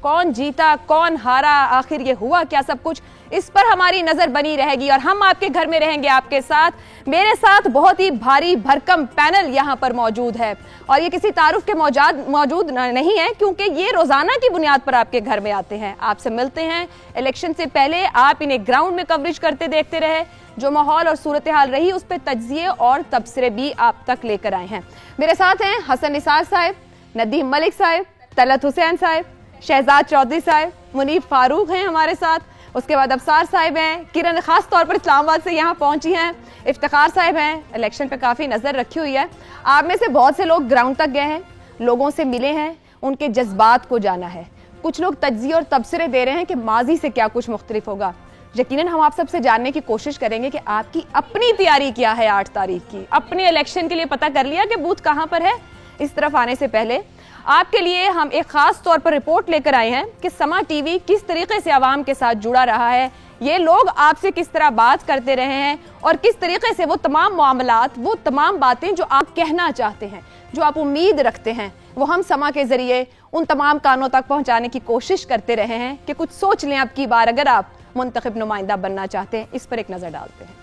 कौन जीता, कौन हारा, आखिर ये हुआ क्या सब कुछ, इस पर हमारी नजर बनी रहेगी और हम आपके घर में रहेंगे आपके साथ। मेरे साथ बहुत ही भारी भरकम पैनल यहाँ पर मौजूद है और ये किसी तारुफ के मौजूद नहीं है, क्योंकि ये रोजाना की बुनियाद पर आपके घर में आते हैं, आपसे मिलते हैं। इलेक्शन से पहले आप इन्हें ग्राउंड में कवरेज करते देखते रहे, जो माहौल और सूरत हाल रही उस पर तज्जिए और तबसरे भी आप तक लेकर आए हैं। मेरे साथ हैं हसन निसार साहब, नदीम मलिक साहब, तलत हुसैन साहब, शहजाद चौधरी साहब, मुनीफ फारूक हैं हमारे साथ, उसके बाद अफसार साहब हैं, किरण खास तौर पर इस्लामाबाद से यहाँ पहुंची हैं, इफ्तिखार साहब हैं, इलेक्शन पे काफ़ी नज़र रखी हुई है। आप में से बहुत से लोग ग्राउंड तक गए हैं, लोगों से मिले हैं, उनके जज्बात को जाना है। कुछ लोग तज्जिए और तबसरे दे रहे हैं कि माजी से क्या कुछ मुख्तलिफ होगा। यकीनन हम आप सबसे जानने की कोशिश करेंगे कि आपकी अपनी तैयारी क्या है 8 तारीख की, अपने इलेक्शन के लिए पता कर लिया कि बूथ कहाँ पर है। इस तरफ आने से पहले आपके लिए हम एक खास तौर पर रिपोर्ट लेकर आए हैं कि समा टीवी किस तरीके से आवाम के साथ जुड़ा रहा है, ये लोग आपसे किस तरह बात करते रहे हैं और किस तरीके से वो तमाम मामलात, वो तमाम बातें जो आप कहना चाहते हैं, जो आप उम्मीद रखते हैं, वो हम समा के जरिए उन तमाम कानों तक पहुंचाने की कोशिश करते रहे हैं कि कुछ सोच लें अब की बार अगर आप मुंतखब नुमाइंदा बनना चाहते हैं। इस पर एक नजर डालते हैं।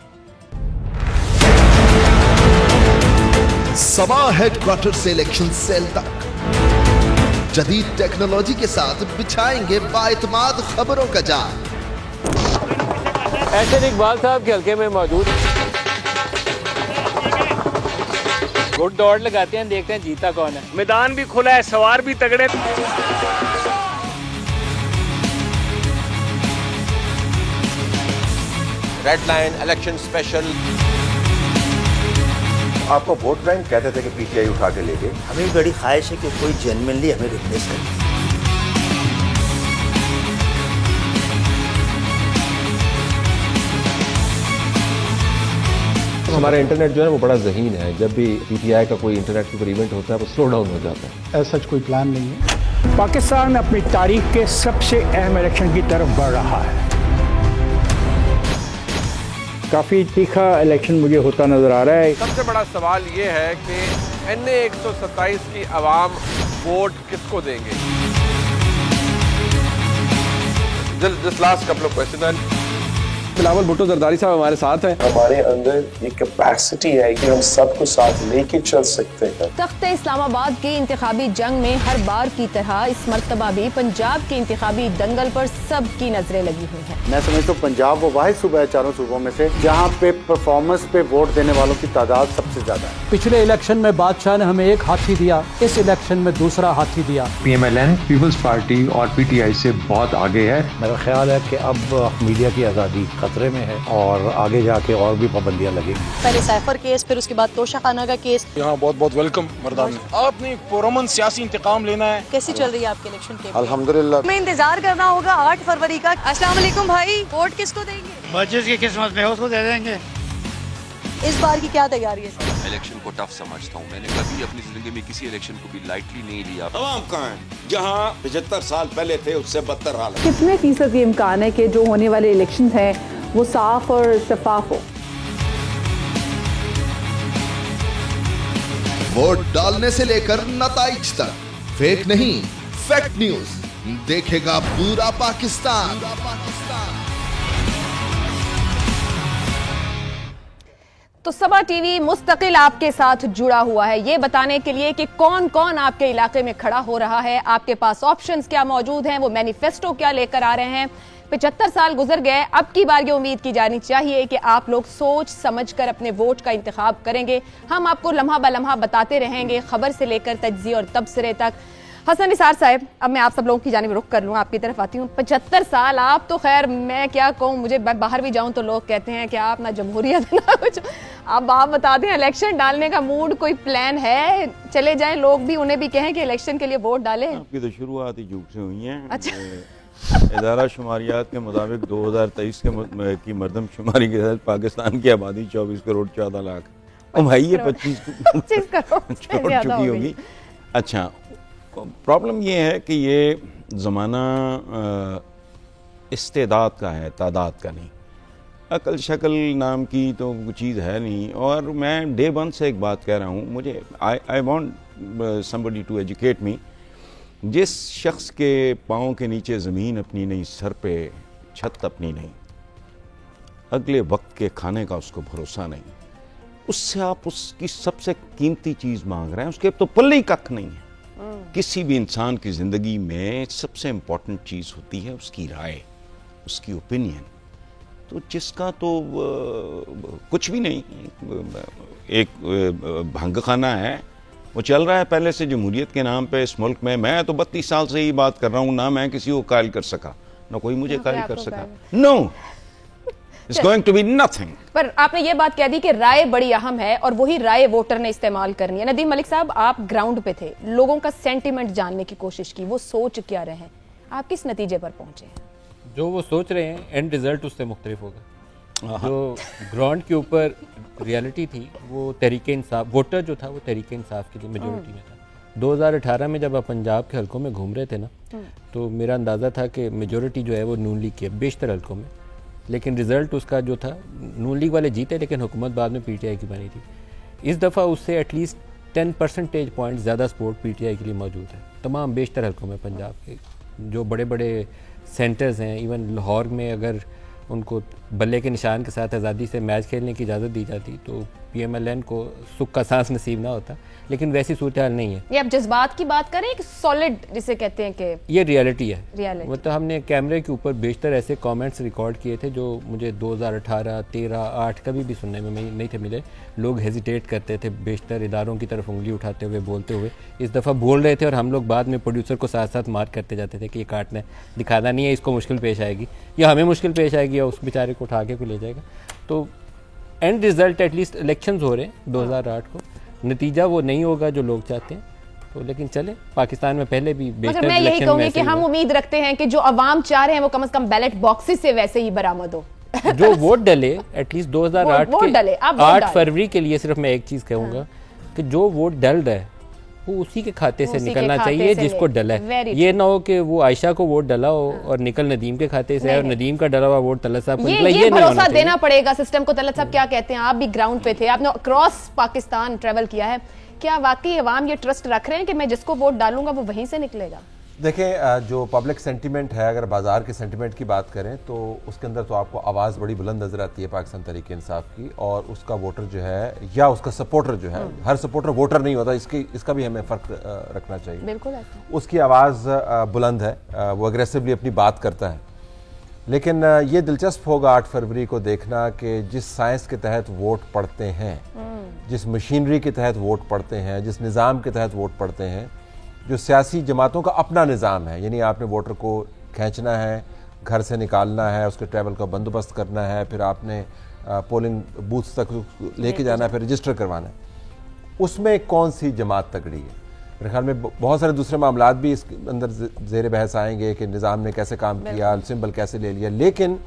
समा हेडक्वार्टर से इलेक्शन सेल तक जदीद टेक्नोलॉजी के साथ बिछाएंगे बाएतमाद खबरों का जाल। एहसन इकबाल साहब के हल्के में मौजूद गुड दौड़ लगाते हैं, देखते हैं जीता कौन है। मैदान भी खुला है, सवार भी तगड़े। Red line election special. आपको वोट बैंक कहते थे कि पीटीआई उठा के ले गए। हमें बड़ी ख्वाहिश है कि कोई जेन्युइनली हमें रिप्लेस करे। हमारा इंटरनेट जो है वो बड़ा ज़हीन है, जब भी पीटीआई का कोई इंटरनेट के ऊपर इवेंट होता है वो स्लो डाउन हो जाता है। ऐसा कोई प्लान नहीं है। पाकिस्तान अपनी तारीख के सबसे अहम इलेक्शन की तरफ बढ़ रहा है। काफ़ी तीखा इलेक्शन मुझे होता नजर आ रहा है। सबसे बड़ा सवाल ये है कि NA 127 की आवाम वोट किसको देंगे। This last couple of questions. Bilawal Bhutto Zardari साहब हमारे साथ हैं। हमारे अंदर एक कैपेसिटी है कि हम सबको साथ लेके चल सकते हैं। तख्ते इस्लामाबाद की इंतखाबी जंग में हर बार की तरह इस मर्तबा भी पंजाब के इंतखाबी दंगल पर सबकी नजरें लगी हुई हैं। मैं समझता हूँ पंजाब वो वाहिद सूबा है चारों सूबों में से जहाँ पे परफॉर्मेंस पे वोट देने वालों की तादाद सबसे ज्यादा है। पिछले इलेक्शन में बादशाह ने हमें एक हाथी दिया, इस इलेक्शन में दूसरा हाथी दिया। PMLN पीपल्स पार्टी और PTI से बहुत आगे है। मेरा ख्याल है कि अब मीडिया की आज़ादी खतरे में है और आगे जाके और भी पाबंदियां लगेंगी। पहले साइफर केस, फिर उसके बाद तोशा खाना का केस। यहाँ बहुत बहुत वेलकम मर्दान। आपने पुरअमन सियासी इंतकाम लेना है। कैसी चल रही है आपके इलेक्शन के? अल्हम्दुलिल्लाह। हमें इंतजार करना होगा 8 फरवरी का। अस्सलाम वालेकुम भाई, वोट किसको देंगे? बच्चे की किस्मत में उसको दे देंगे। इस बार की क्या तैयारी है? इलेक्शन को टफ समझता हूँ। मैंने कभी अपनी जिंदगी में किसी इलेक्शन को भी लाइटली नहीं लिया। आवाम कहाँ है? जहाँ 75 साल पहले थे उससे बदतर हाल है। कितने फीसद ये इम्कान है कि जो होने वाले इलेक्शन हैं वो साफ और शफाफ हो? वोट डालने से लेकर नताइज तक फेक नहीं, फैक्ट न्यूज देखेगा पूरा पाकिस्तान। तो समा टीवी मुस्तकिल आपके साथ जुड़ा हुआ है ये बताने के लिए कि कौन कौन आपके इलाके में खड़ा हो रहा है, आपके पास ऑप्शंस क्या मौजूद हैं, वो मैनिफेस्टो क्या लेकर आ रहे हैं। 75 साल गुजर गए, अब की बार ये उम्मीद की जानी चाहिए कि आप लोग सोच समझकर अपने वोट का इंतखाब करेंगे। हम आपको लम्हा ब लम्हा बताते रहेंगे, खबर से लेकर तज्जिए और तबसरे तक। हसन निसार साहब, अब मैं आप सब लोगों की जानिब रुख कर लूँ, आपकी तरफ आती हूँ। 75 साल आप तो खैर मैं क्या कहूँ, मुझे बाहर भी जाऊँ तो लोग कहते हैं कि आप ना जमहूरियत ना कुछ। अब आप बता दें, इलेक्शन डालने का मूड, कोई प्लान है? चले जाएं, लोग भी उन्हें भी कहें कि इलेक्शन के लिए वोट डालें। आपकी तो शुरुआत ही झूठ से हुई है। अच्छा। इदारा शुमारियात के मुताबिक 2023 की मरदमशुमारी के तहत पाकिस्तान की आबादी 24 करोड़ 14 लाख। ओ भाई ये 25 करोड़ छोड़ चुकी होगी। अच्छा, प्रॉब्लम ये है कि ये ज़माना इस्तेदाद का है, तादाद का नहीं। अकल शक्ल नाम की तो चीज़ है नहीं। और मैं डे वन से एक बात कह रहा हूँ, मुझे I want somebody to educate me जिस शख्स के पाँव के नीचे ज़मीन अपनी नहीं, सर पे छत अपनी नहीं, अगले वक्त के खाने का उसको भरोसा नहीं, उससे आप उसकी सबसे कीमती चीज़ मांग रहे हैं, उसके तो पल्ले ही कख नहीं है। किसी भी इंसान की ज़िंदगी में सबसे इम्पोर्टेंट चीज़ होती है उसकी राय, उसकी ओपिनियन। तो जिसका तो कुछ भी नहीं, एक भंग खाना है, वो चल रहा है पहले से जमहूरियत के नाम पे इस मुल्क में। मैं तो 32 साल से ही बात कर रहा हूँ, ना मैं किसी को कायल कर सका, ना कोई मुझे कायल कर सका। No, it's going to be nothing. पर आपने ये बात कह दी कि राय बड़ी अहम है और वही राय वोटर ने इस्तेमाल करनी है। नदीम मलिक साहब, आप ग्राउंड पे थे, लोगों का सेंटीमेंट जानने की कोशिश की, वो सोच क्या रहे हैं, आप किस नतीजे पर पहुंचे हैं? जो वो सोच रहे हैं एंड रिजल्ट उससे मुख्तलिफ होगा। जो ग्राउंड के ऊपर रियलिटी थी वो तहरीके इंसाफ, वोटर जो था वो तहरीके इंसाफ की मेजोरिटी में था। 2018 में जब आप पंजाब के हलकों में घूम रहे थे ना, तो मेरा अंदाज़ा था कि मेजोरिटी जो है वो नून लीग की है बेशतर हलकों में, लेकिन रिज़ल्ट उसका जो था नून लीग वाले जीते, लेकिन हुकूमत बाद में पीटीआई की बनी थी। इस दफ़ा उससे एटलीस्ट 10 परसेंटेज पॉइंट ज़्यादा सपोर्ट पीटीआई के लिए मौजूद है तमाम बेशतर हलकों में। पंजाब के जो बड़े बड़े सेंटर्स हैं, इवन लाहौर में अगर उनको बल्ले के निशान के साथ आज़ादी से मैच खेलने की इजाज़त दी जाती तो पीएमएलएन को सुख का सांस नसीब ना होता, लेकिन वैसी सूरत हाल नहीं है। ये आप जज्बात की बात करें कि सॉलिड जिसे कहते हैं कि ये रियलिटी है। रियलिटी मतलब हमने कैमरे के ऊपर बेशतर ऐसे कमेंट्स रिकॉर्ड किए थे जो मुझे 2018, 13, 8 कभी भी सुनने में नहीं थे मिले। लोग हेजिटेट करते थे बेशतर इदारों की तरफ उंगली उठाते हुए, बोलते हुए। इस दफ़ा बोल रहे थे और हम लोग बाद में प्रोड्यूसर को साथ साथ मार्क करते जाते थे कि ये काटना दिखाना नहीं है, इसको मुश्किल पेश आएगी, या हमें मुश्किल पेश आएगी, या उस बेचारे को उठा के कोई ले जाएगा। तो एंड रिजल्ट एटलीस्ट इलेक्शंस हो रहे हैं 2008 को, नतीजा वो नहीं होगा जो लोग चाहते हैं, तो लेकिन चले, पाकिस्तान में पहले भी मगर मैं यही कहूंगी कि हम उम्मीद रखते हैं कि जो अवाम चाह रहे हैं वो कम से कम बैलेट बॉक्सेस से वैसे ही बरामद हो। जो वोट डले एटलीस्ट 2008 के 8 फरवरी के लिए सिर्फ मैं एक चीज कहूंगा कि जो वोट डल रहा है वो उसी के खाते से निकलना चाहिए जिसको डला है। ये ना हो कि वो आयशा को वोट डला हो और निकल नदीम के खाते से और नदीम का डला हुआ वोट तलत साहब को निकला। ये भरोसा देना पड़ेगा सिस्टम को। तलत साहब क्या कहते हैं, आप भी ग्राउंड पे थे, आपने अक्रॉस पाकिस्तान ट्रेवल किया है, क्या वाकई अवाम ये ट्रस्ट रख रहे हैं कि मैं जिसको वोट डालूंगा वो वहीं से निकलेगा? देखें, जो पब्लिक सेंटिमेंट है, अगर बाजार के सेंटिमेंट की बात करें तो उसके अंदर तो आपको आवाज़ बड़ी बुलंद नजर आती है पाकिस्तान तहरीक इंसाफ की, और उसका वोटर जो है या उसका सपोर्टर जो है, हर सपोर्टर वोटर नहीं होता, इसका भी हमें फ़र्क रखना चाहिए। बिल्कुल उसकी आवाज़ बुलंद है, वो अग्रेसिवली अपनी बात करता है। लेकिन ये दिलचस्प होगा 8 फरवरी को देखना कि जिस साइंस के तहत वोट पढ़ते हैं, जिस मशीनरी के तहत वोट पढ़ते हैं, जिस निज़ाम के तहत वोट पढ़ते हैं, जो सियासी जमातों का अपना निज़ाम है, यानी आपने वोटर को खींचना है, घर से निकालना है, उसके ट्रैवल का बंदोबस्त करना है, फिर आपने पोलिंग बूथ तक लेके जाना है, फिर रजिस्टर करवाना है, उसमें कौन सी जमात तगड़ी है? मेरे ख्याल में बहुत सारे दूसरे मामलात भी इस अंदर ज़ेर बहस आएंगे कि निज़ाम ने कैसे काम किया, सिंबल कैसे ले लिया, लेकिन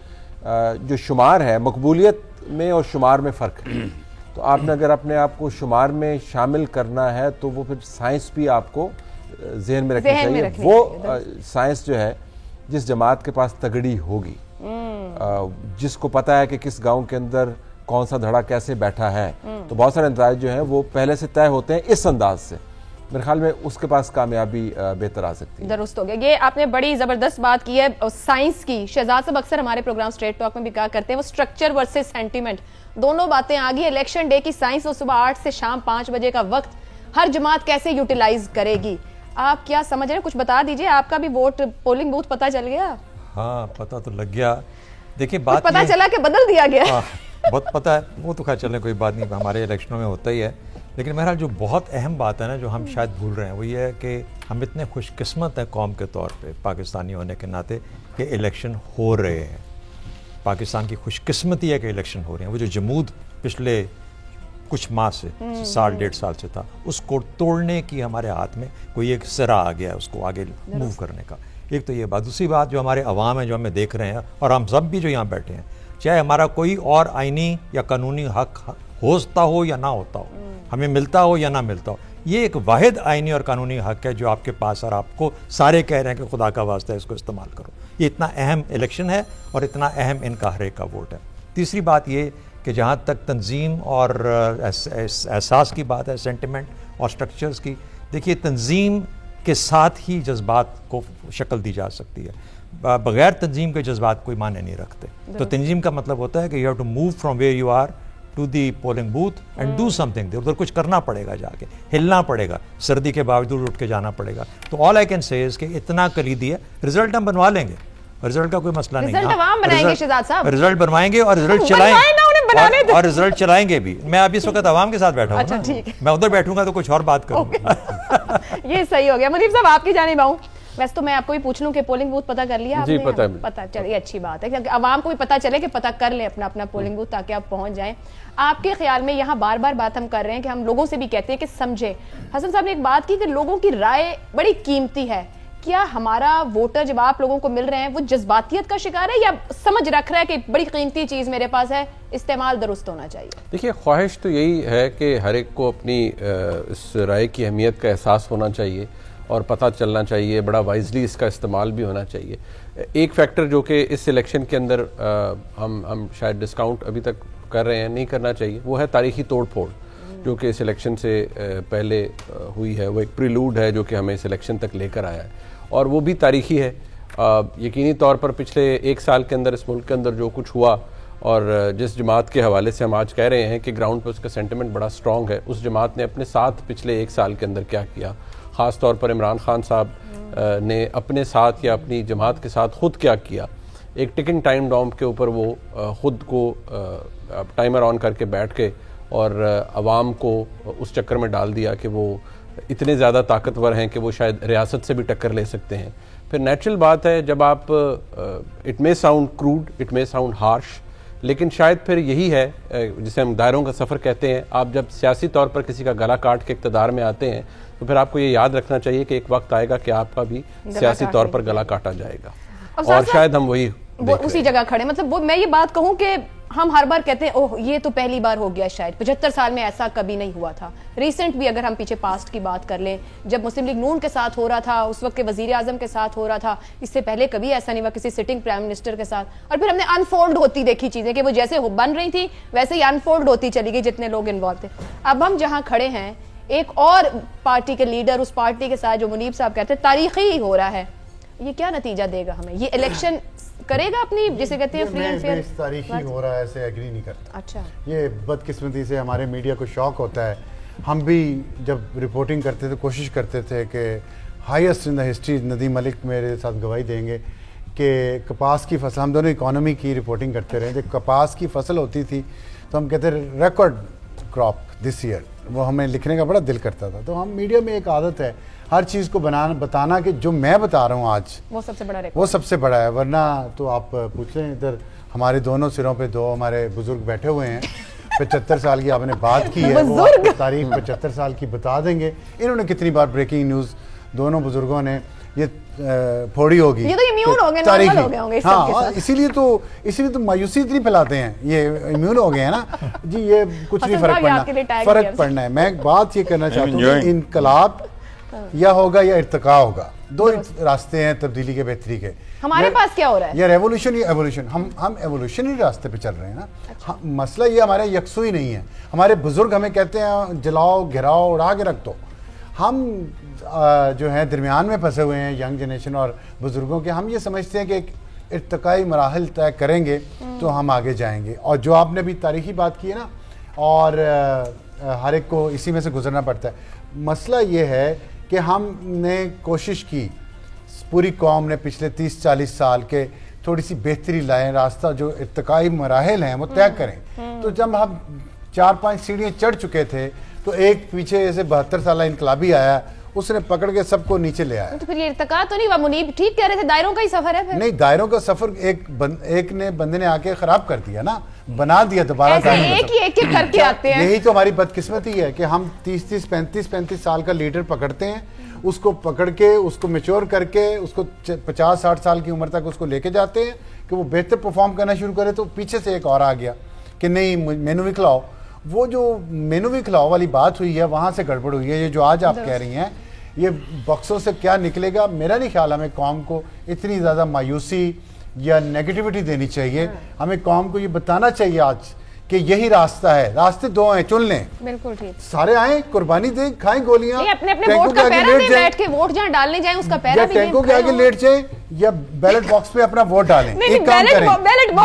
जो शुमार है, मकबूलियत में और शुमार में फ़र्क है। तो आपने अगर अपने आप को शुमार में शामिल करना है तो वो फिर साइंस भी आपको ज़हन में रखनी चाहिए। वो साइंस जो है जिस जमात के पास तगड़ी होगी, जिसको पता है कि किस गांव के अंदर कौन सा धड़ा कैसे बैठा है, तो बहुत सारे नतीजे जो हैं वो पहले से तय होते हैं इस अंदाज से। मेरे ख्याल में उसके पास कामयाबी बेहतर आ सकती है। दुरुस्त हो गया। ये आपने बड़ी जबरदस्त बात की है साइंस की। शहजाद साहब अक्सर हमारे प्रोग्राम स्ट्रेट टॉक में भी कहा करते हैं, वो स्ट्रक्चर वर्सेस सेंटीमेंट, दोनों बातें आ गई। इलेक्शन डे की साइंस और सुबह 8 से शाम 5 बजे का वक्त हर जमात कैसे यूटिलाइज करेगी, आप क्या समझ रहे हैं? कुछ बता दीजिए। आपका भी वोट पोलिंग बूथ पता चल गया? हाँ, पता तो लग गया। देखिए, बात पता चला कि बदल दिया गया। बहुत पता है, वो तो खैर चलने कोई बात नहीं, हमारे इलेक्शनों में होता ही है। लेकिन बहरहाल जो बहुत अहम बात है ना, जो हम शायद भूल रहे हैं, वो ये है कि हम इतने खुशकिस्मत हैं कौम के तौर पे, पाकिस्तानी होने के नाते, कि इलेक्शन हो रहे हैं। पाकिस्तान की खुशकिस्मती है कि इलेक्शन हो रहे हैं। वो जो जमूद पिछले कुछ माह से, साल 1.5 साल से था, उसको तोड़ने की हमारे हाथ में कोई एक सिरा आ गया है उसको आगे मूव करने का। एक तो ये बात। दूसरी बात, जो हमारे अवाम है, जो हमें देख रहे हैं, और हम सब भी जो यहाँ बैठे हैं, चाहे हमारा कोई और आइनी या कानूनी हक होता हो या ना होता हो, हमें मिलता हो या ना मिलता हो, ये एक वाहिद आइनी और कानूनी हक है जो आपके पास, और आपको सारे कह रहे हैं कि खुदा का वास्ता है इसको इस्तेमाल करो। ये इतना अहम इलेक्शन है और इतना अहम इनका हर एक का वोट है। तीसरी बात ये कि जहाँ तक तंजीम और एहसास की बात है, सेंटिमेंट और स्ट्रक्चर्स की, देखिए तंजीम के साथ ही जज्बात को शक्ल दी जा सकती है। बगैर तंजीम के जज्बात कोई माने नहीं रखते। तो तंजीम का मतलब होता है कि you have to move from where you are to the polling booth and do something. उधर कुछ करना पड़ेगा, जाके हिलना पड़ेगा, सर्दी के बावजूद उठ के जाना पड़ेगा। तो all I can say is कि इतना कलीदी है। रिजल्ट हम बनवा लेंगे, रिजल्ट का कोई मसला नहीं। रिजल्ट बनवाएंगे और रिजल्ट चलाएंगे और रिजल्ट चलाएंगे भी। मैं अभी इस वक्त आवाम के साथ बैठा हूँ। अच्छा, मैं उधर बैठूंगा तो कुछ और बात करूंगा। ये सही हो गया। मुनीब साहब आपकी जानिब आऊं। वैसे तो मैं आपको भी पूछ लूं कि पोलिंग बूथ पता कर लिया आपने? जी पता चलिए, अच्छी बात है कि आवाम को भी पता चले कि पता कर ले अपना अपना पोलिंग बूथ, ताकि आप पहुंच जाएं। आपके ख्याल में यहाँ बार बार बात हम कर रहे हैं कि हम लोगों से भी कहते हैं कि समझे। हसन साहब ने एक बात की कि लोगों की राय बड़ी कीमती है। क्या हमारा वोटर जब आप लोगों को मिल रहे हैं वो जज्बातियत का शिकार है या समझ रख रहा है कि बड़ी कीमती चीज मेरे पास है, इस्तेमाल दुरुस्त होना चाहिए? देखिए, ख्वाहिश तो यही है कि हर एक को अपनी इस राय की अहमियत का एहसास होना चाहिए और पता चलना चाहिए, बड़ा वाइजली इसका इस्तेमाल भी होना चाहिए। एक फैक्टर जो कि इस इलेक्शन के अंदर हम शायद डिस्काउंट अभी तक कर रहे हैं, नहीं करना चाहिए, वो है तारीखी तोड़ फोड़ जो कि इस इलेक्शन से पहले हुई है। वो एक प्रीलूड है जो कि हमें इस इलेक्शन तक लेकर आया है और वो भी तारीखी है। यकीनी तौर पर पिछले एक साल के अंदर इस मुल्क के अंदर जो कुछ हुआ और जिस जमात के हवाले से हम आज कह रहे हैं कि ग्राउंड पर उसका सेंटिमेंट बड़ा स्ट्रॉन्ग है, उस जमात ने अपने साथ पिछले एक साल के अंदर क्या किया, ख़ास तौर पर इमरान खान साहब ने अपने साथ या अपनी जमात के साथ ख़ुद क्या किया। एक टिकिंग टाइम बॉम्ब के ऊपर वो ख़ुद को टाइमर ऑन करके बैठ के और आवाम को उस चक्कर में डाल दिया कि वो इतने ज़्यादा ताकतवर हैं कि वो शायद रियासत से भी टक्कर ले सकते हैं। फिर नेचुरल बात है जब आप it may sound crude, it may sound harsh, लेकिन शायद फिर यही है जिसे हम दायरों का सफ़र कहते हैं। आप जब सियासी तौर पर किसी का गला काट के इक़्तिदार में आते हैं तो फिर आपको ये याद रखना चाहिए कि एक वक्त आएगा कि आपका भी सियासी तौर पर गला काटा जाएगा और शायद हम वही उसी जगह खड़े। मतलब वो मैं ये बात कहूं कि हम हर बार कहते हैं ओह ये तो पहली बार हो गया, शायद 75 साल में ऐसा कभी नहीं हुआ था। रिसेंट भी अगर हम पीछे पास्ट की बात कर लें, जब मुस्लिम लीग नून के साथ हो रहा था, उस वक्त के वजीर आजम के साथ हो रहा था, इससे पहले कभी ऐसा नहीं हुआ किसी सिटिंग प्राइम मिनिस्टर के साथ। और फिर हमने अनफोल्ड होती देखी चीजें कि वो जैसे बन रही थी वैसे ही अनफोल्ड होती चली गई जितने लोग इन्वॉल्व थे। अब हम जहाँ खड़े हैं, एक और पार्टी के लीडर उस पार्टी के साथ जो मुनीब साहब कहते हैं तारीखी हो रहा है, ये क्या नतीजा देगा हमें? ये इलेक्शन करेगा अपनी, जिसे कहते हैं फ्री एंड फेयर? तारीखी हो रहा है ऐसे एग्री नहीं करता। अच्छा, ये बदकिस्मती से हमारे मीडिया को शौक होता है। हम भी जब रिपोर्टिंग करते थे कोशिश करते थे कि highest in the history, Nadeem Malik मेरे साथ गवाही देंगे कि कपास की फसल, हम दोनों इकोनॉमी की रिपोर्टिंग करते रहे, जब कपास की फसल होती थी तो हम कहते रिकॉर्ड क्रॉप दिस ईयर, वो हमें लिखने का बड़ा दिल करता था। तो हम मीडिया में एक आदत है हर चीज़ को बताना कि जो मैं बता रहा हूँ आज वो सबसे बड़ा है। वरना तो आप पूछ लें, इधर हमारे दोनों सिरों पे दो हमारे बुजुर्ग बैठे हुए हैं, 75 साल की आपने बात की है, वो तारीख 75 साल की बता देंगे। इन्होंने कितनी बार ब्रेकिंग न्यूज़ दोनों बुजुर्गों ने ये फोड़ी होगी, ये तो इम्यून हो गए, नॉर्मल हो गए होंगे इस सब के साथ। इसीलिए तो मायूसी इतनी फैलाते हैं, ये इम्यून हो गए हैं ना जी, ये कुछ नहीं फर्क पड़ना है। मैं बात ये करना चाहता हूँ, इनकलाब या होगा या इर्तिका होगा, दो रास्ते हैं तब्दीली के, बेहतरी के। हमारे पास क्या हो रहा है? ये रेवोल्यूशन या एवोल्यूशन, हम एवोल्यूशनरी रास्ते पे चल रहे हैं ना। मसला ये हमारे यकसुई नहीं है। हमारे बुजुर्ग हमें कहते हैं जलाओ, घिराओ, उड़ा के रख दो। हम जो है दरमियान में फंसे हुए हैं, यंग जनरेशन और बुजुर्गों के। हम ये समझते हैं कि एक इर्तिकाई मराहिल तय करेंगे तो हम आगे जाएंगे। और जो आपने अभी तारीखी बात की है ना, और हर एक को इसी में से गुजरना पड़ता है। मसला ये है कि हमने कोशिश की, पूरी कौम ने पिछले 30-40 साल के थोड़ी सी बेहतरी लाएं, रास्ता जो इर्तिकाई मराहिल हैं वो तय करें। तो जब हम 4-5 सीढ़ियाँ चढ़ चुके थे तो एक पीछे ऐसे 72 साल इनकलाबी आया, उसने पकड़ के सबको नीचे ले आया। तो फिर ये इर्तिका तो नहीं हुआ? मुनीब ठीक कह रहे थे, दायरों का ही सफर है। फिर नहीं, दायरों का सफर एक ने बंदे ने आके खराब कर दिया ना, बना दिया दोबारा। एक करके आते हैं। यही तो हमारी बदकिस्मती है कि हम 30-30, 35-35 साल का लीडर पकड़ते हैं, उसको पकड़ के उसको मैच्योर करके उसको 50-60 साल की उम्र तक उसको लेके जाते हैं कि वो बेहतर परफॉर्म करना शुरू करे। तो पीछे से एक और आ गया कि नहीं मेनू भी खिलाओ। वो जो मेनू भी खिलाओ वाली बात हुई है, वहाँ से गड़बड़ हुई है। ये जो आज आप कह रही हैं, ये बक्सों से क्या निकलेगा, मेरा नहीं ख्याल हमें कौम को इतनी ज़्यादा मायूसी या नेगेटिविटी देनी चाहिए। हमें कौम को ये बताना चाहिए आज कि यही रास्ता है, रास्ते दो हैं, चुन लें। बिल्कुल ठीक। सारे आए, कुर्बानी दें, खाएं गोलियां, अपने अपने वोट का पैरा में बैठ के वोट जहां डालने जाएं उसका पैरा भी टैंकों के आगे लेट जाएं या बैलेट बॉक्स पे अपना वोट डालें। एक काम करें,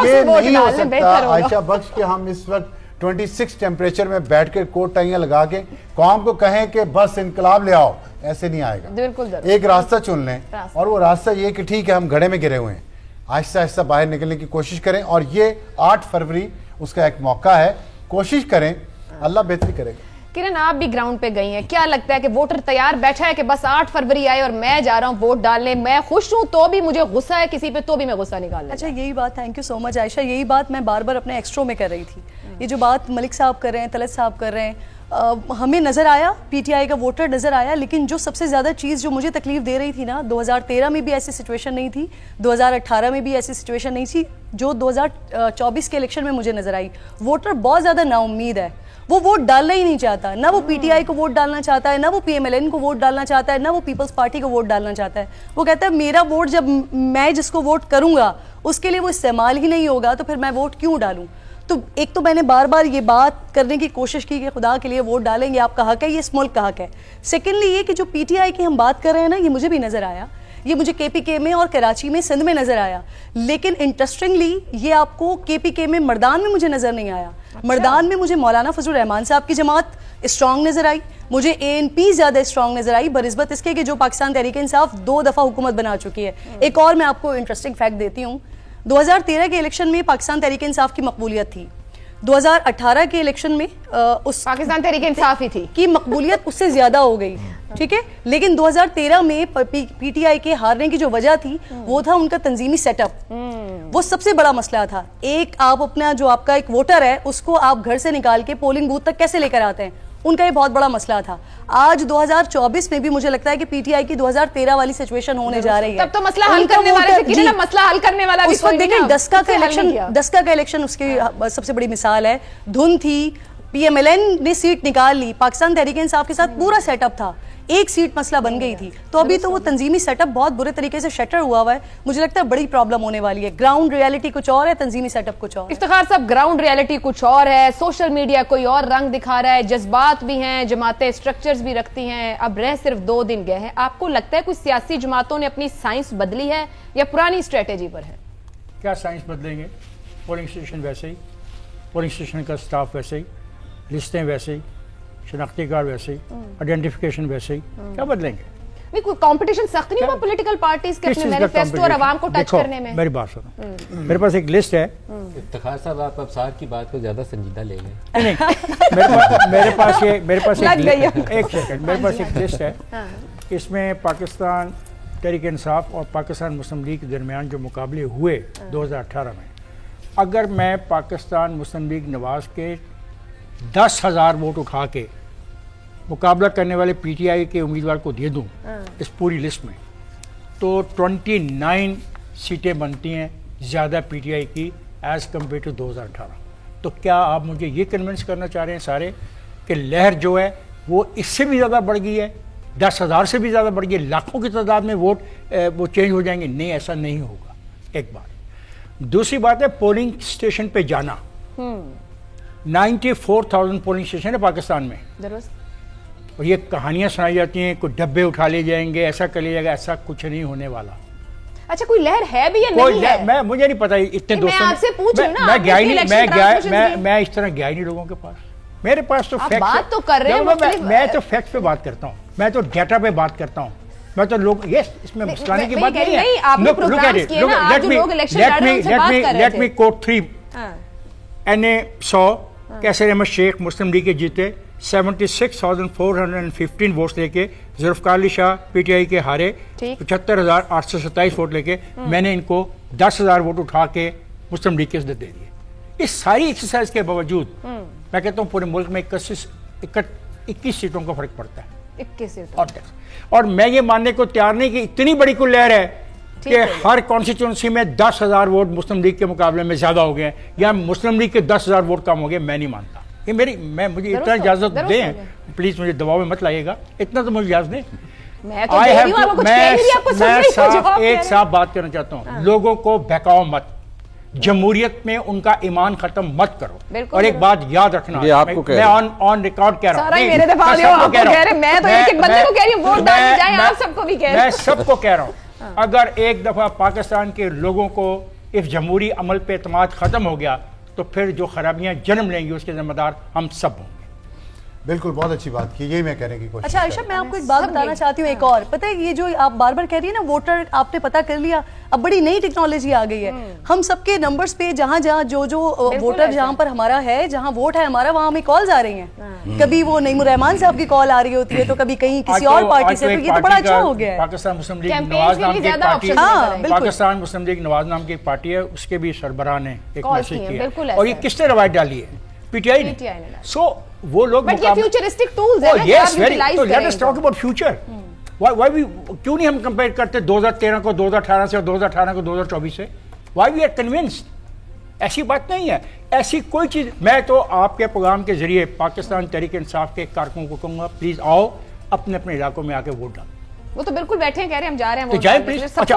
ये नहीं हो सकता आयशा बख्श कि हम इस वक्त 26 टेम्परेचर में बैठ के कोट टाइयां लगा के कौम को कहें कि बस इनकलाब ले आओ, ऐसे नहीं आएगा। बिल्कुल एक रास्ता चुन लें और वो रास्ता ये कि ठीक है हम घड़े में गिरे हुए हैं, आहिस्ता आहिस्ता बाहर निकलने की कोशिश करें और ये 8 फरवरी उसका एक मौका है, कोशिश करें, अल्लाह बेहतरी करेगा। किरण, आप भी ग्राउंड पे गई हैं, क्या लगता है कि वोटर तैयार बैठा है कि बस 8 फरवरी आए और मैं जा रहा हूं वोट डालने, मैं खुश हूं तो भी मुझे गुस्सा है किसी पे तो भी मैं गुस्सा निकाल? अच्छा, यही बात, thank you so much Ayesha, यही बात मैं बार बार अपने एक्स्ट्रो में कर रही थी। ये जो बात मलिक साहब कर रहे हैं, तलत साहब कर रहे हैं, हमें नज़र आया, पीटीआई का वोटर नज़र आया, लेकिन जो सबसे ज़्यादा चीज़ जो मुझे तकलीफ दे रही थी ना, 2013 में भी ऐसी सिचुएशन नहीं थी, 2018 में भी ऐसी सिचुएशन नहीं थी, जो 2024 के इलेक्शन में मुझे नज़र आई। वोटर बहुत ज़्यादा नाउम्मीद है, वो वोट डालना ही नहीं चाहता, ना वो पीटीआई को वोट डालना चाहता है, ना वो पीएमएलएन को वोट डालना चाहता है, ना वो पीपल्स पार्टी को वोट डालना चाहता है। वो कहता है मेरा वोट जब मैं जिसको वोट करूँगा उसके लिए वो इस्तेमाल ही नहीं होगा तो फिर मैं वोट क्यों डालूँ। तो एक तो मैंने बार बार ये बात करने की कोशिश की कि खुदा के लिए वोट डालेंगे, आपका हक है, ये इस मुल्क का हक है। सेकेंडली ये कि जो पीटीआई की हम बात कर रहे हैं ना, ये मुझे भी नज़र आया, ये मुझे केपीके में और कराची में, सिंध में नज़र आया, लेकिन इंटरेस्टिंगली ये आपको केपीके में मर्दान में मुझे नज़र नहीं आया। अच्छा। मर्दान में मुझे मौलाना फजल रहमान साहब की जमात स्ट्रॉन्ग नज़र आई, मुझे एएनपी ज़्यादा स्ट्रॉन्ग नज़र आई बनिस्बत इसके कि जो पाकिस्तान तहरीक इंसाफ 2 दफ़ा हुकूमत बना चुकी है। एक और मैं आपको इंटरेस्टिंग फैक्ट देती हूँ, 2013 के इलेक्शन में पाकिस्तान तहरीक इंसाफ की मकबूलियत थी, 2018 के इलेक्शन में उस पाकिस्तान तहरीक इंसाफ ही थी की मकबूलियत उससे ज्यादा हो गई, ठीक है। लेकिन 2013 में पीटीआई के हारने की जो वजह थी वो था उनका तंजीमी सेटअप, वो सबसे बड़ा मसला था। एक आप अपना जो आपका एक वोटर है उसको आप घर से निकाल के पोलिंग बूथ तक कैसे लेकर आते हैं, उनका ये बहुत बड़ा मसला था। आज 2024 में भी मुझे लगता है कि पीटीआई की 2013 वाली सिचुएशन होने जा रही है। तब तो मसला हल करने वाले थे, किरण, मसला हल करने वाला भी कोई नहीं। देखिए डस्का का इलेक्शन उसकी सबसे बड़ी मिसाल है। धुन थी, पीएमएलएन ने सीट निकाल ली, पाकिस्तान तहरीक इंसाफ के साथ पूरा सेटअप था, एक सीट मसला बन गई थी। तो अभी तो वो तंजीमी सेटअप बहुत बुरे तरीके से शटर हुआ है, मुझे लगता है बड़ी प्रॉब्लम होने वाली है। ग्राउंड रियलिटी कुछ और है, तंजीमी सेटअप कुछ और। इफ्तिखार साहब, ग्राउंड रियलिटी कुछ और है, सोशल मीडिया कोई और रंग दिखा रहा है, जज्बात भी हैं, जमातें स्ट्रक्चर्स भी रखती हैं, अब रह सिर्फ 2 दिन गए हैं। आपको लगता है कुछ सियासी जमातों ने अपनी साइंस बदली है या पुरानी स्ट्रेटेजी पर है? क्या साइंस बदलेंगे? पोलिंग स्टेशन वैसे ही, पोलिंग स्टेशन का स्टाफ वैसे ही, लिस्टें वैसे ही, शनाख्ती कार्ड वैसे ही, आइडेंटिफिकेशन वैसे ही, क्या बदलेंगे? नहीं, कोई कंपटीशन सख्त नहीं हुआ पॉलिटिकल पार्टीज के अपने मैनिफेस्टो और आवाम को टच करने में? मेरी बात सुनो, मेरे पास एक लिस्ट है। इफ्तिखार साहब, आप अब सार की बात को ज्यादा संजीदा ले लें। नहीं, मेरे पास एक लिस्ट है, इसमें पाकिस्तान तहरीक इंसाफ और पाकिस्तान मुस्लिम लीग के दरमियान जो मुकाबले हुए 2018 में, अगर मैं पाकिस्तान मुस्लिम लीग नवाज के 10,000 वोट उठा के मुकाबला करने वाले पीटीआई के उम्मीदवार को दे दूं इस पूरी लिस्ट में, तो 29 सीटें बनती हैं ज़्यादा पीटीआई की एज़ कम्पेयर टू 2018। तो क्या आप मुझे ये कन्विंस करना चाह रहे हैं सारे कि लहर जो है वो इससे भी ज़्यादा बढ़ गई है, 10,000 से भी ज़्यादा बढ़ गई है, लाखों की तादाद में वोट वो चेंज हो जाएंगे? नहीं, ऐसा नहीं होगा, एक बात। दूसरी बात है पोलिंग स्टेशन पे जाना। 94,000 पोलिंग स्टेशन है पाकिस्तान में, और ये कहानियां सुनाई जाती हैं, कुछ डब्बे उठा ले जाएंगे, ऐसा कर लिया जाएगा, ऐसा कुछ नहीं होने वाला। अच्छा, कोई लहर है भी या नहीं है? मुझे नहीं पता, इतने दोस्तों मैं आपसे पूछ रही हूं ना, मैं इस तरह गया नहीं लोगों के पास। मेरे पास तो फैक्ट बात तो कर रहे हैं, मैं तो फैक्ट पे बात करता हूँ, मैं तो डेटा पे बात करता हूँ, मैं तो लोग इसमें मुस्कुराने की बात नहीं है। लेट मी कोट 3 NA 100 कैसर अहमद शेख मुस्लिम लीग के जीते 76,415 वोट लेके, जुल्फकार अली शाह पीटीआई के हारे 75,827 वोट लेके, मैंने इनको 10,000 वोट उठा के मुस्लिम लीग के दे दिए। इस सारी एक्सरसाइज के बावजूद मैं कहता हूँ पूरे मुल्क में 21 सीटों का फर्क पड़ता है, 21 सीटों। और मैं ये मानने को तैयार नहीं कि इतनी बड़ी कोई लहर है कि हर कॉन्स्टिट्यूंसी में 10,000 वोट मुस्लिम लीग के मुकाबले में ज्यादा हो गए या मुस्लिम लीग के 10,000 वोट कम हो गए। मैं नहीं मानता, ये मुझे इतना इजाजत दें, प्लीज मुझे दबाव में मत लाइएगा, इतना तो मुझे इजाजत दें। मैं एक साफ बात करना चाहता हूँ, लोगों को बहकाओ मत। जमहूरियत में उनका ईमान खत्म मत करो। और एक बात याद रखना, मैं ऑन रिकॉर्ड कह रहा हूं, मैं तो एक बंदे को कह रही हूं वोट डालने जाएं, आप सबको भी कह रहे हैं। मैं सबको कह रहा हूं, अगर एक दफा पाकिस्तान के लोगों को इस जमहूरी अमल पे एतमाद खत्म हो गया तो फिर जो खराबियां जन्म लेंगी उसके जिम्मेदार हम सब होंगे। बिल्कुल, बहुत अच्छी बात की, यही मैं कहने की कोशिश। अच्छा आयशा, मैं आपको एक बात बताना चाहती हूँ, एक और पता है, ये जो आप बार बार कह रही है ना वोटर आपने पता कर लिया, अब बड़ी नई टेक्नोलॉजी आ गई है। हम सबके नंबर्स पे जहाँ जहाँ जो वोटर जहाँ पर हमारा है, जहाँ वोट है हमारा, वहाँ हमें कॉल्स आ रही हैं। कभी वो नईमुर रहमान साहब की कॉल आ रही होती है, तो कभी कहीं किसी और पार्टी से, तो ये तो बड़ा अच्छा हो गया है। पाकिस्तान मुस्लिम लीग नवाज नाम की पार्टी, पाकिस्तान मुस्लिम लीग नवाज नाम की पार्टी है, उसके भी सरबराह ने एक मैसेज किया, और ये किसने रवायत डाली है? पीटीआई ने। सो वो लोग बट ये फ्यूचरिस्टिक टूल्स हैं, यस वेरी, तो let us talk about future. Why we, क्यों नहीं हम कंपेयर करते 2013 को 2018 से और 2018 को 2024 से? Why we are convinced? ऐसी बात नहीं है, ऐसी कोई चीज। मैं तो आपके प्रोग्राम के जरिए पाकिस्तान तहरीक इंसाफ के कारकुनों को कहूंगा, प्लीज आओ अपने अपने इलाकों में आके वोट डालो। वो तो बिल्कुल बैठे हैं, कह रहे हैं हम जा रहे हैं, तो जाए प्लीज। अच्छा,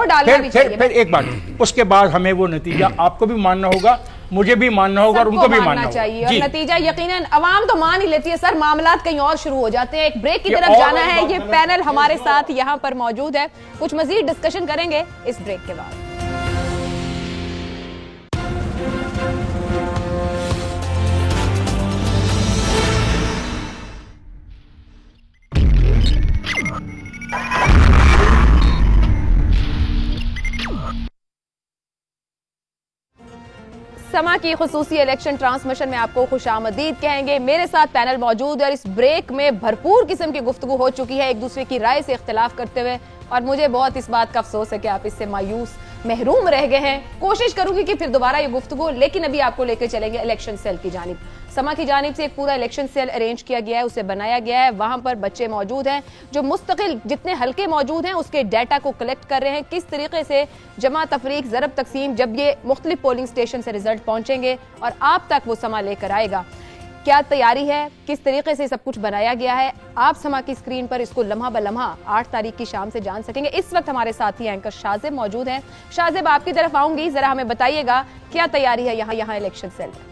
फिर एक बात, उसके बाद हमें वो नतीजा आपको भी मानना होगा, मुझे भी मानना होगा और उनको भी मानना चाहिए। और नतीजा यकीनन अवाम तो मान ही लेती है सर, मामलात कहीं और शुरू हो जाते हैं। एक ब्रेक की तरफ जाना है, ये पैनल हमारे साथ यहाँ पर मौजूद है, कुछ मजीद डिस्कशन करेंगे इस ब्रेक के बाद। समा की खुसूसी इलेक्शन ट्रांसमिशन में आपको खुशामदीद कहेंगे। मेरे साथ पैनल मौजूद है और इस ब्रेक में भरपूर किस्म की गुफ्तगू हो चुकी है, एक दूसरे की राय से इख्तिलाफ करते हुए, और मुझे बहुत इस बात का अफसोस है कि आप इससे मायूस महरूम रह गए हैं। कोशिश करूंगी कि फिर दोबारा ये गुफ्तगू, लेकिन अभी आपको लेकर चलेंगे इलेक्शन सेल की जानिब। समा की जानिब से एक पूरा इलेक्शन सेल अरेंज किया गया है, उसे बनाया गया है। वहां पर बच्चे मौजूद हैं जो मुस्तकिल जितने हल्के मौजूद हैं उसके डाटा को कलेक्ट कर रहे हैं, किस तरीके से जमा तफरीक ज़रब तकसीम, जब ये मुख्तलिफ पोलिंग स्टेशन से रिजल्ट पहुंचेंगे और आप तक वो समा लेकर आएगा, क्या तैयारी है, किस तरीके से सब कुछ बनाया गया है, आप समा की स्क्रीन पर इसको लम्हा ब लम्हा 8 तारीख की शाम से जान सकेंगे। इस वक्त हमारे साथी एंकर शाजिब मौजूद हैं। शाजिब, आपकी तरफ आऊंगी, जरा हमें बताइएगा क्या तैयारी है यहाँ इलेक्शन सेल में।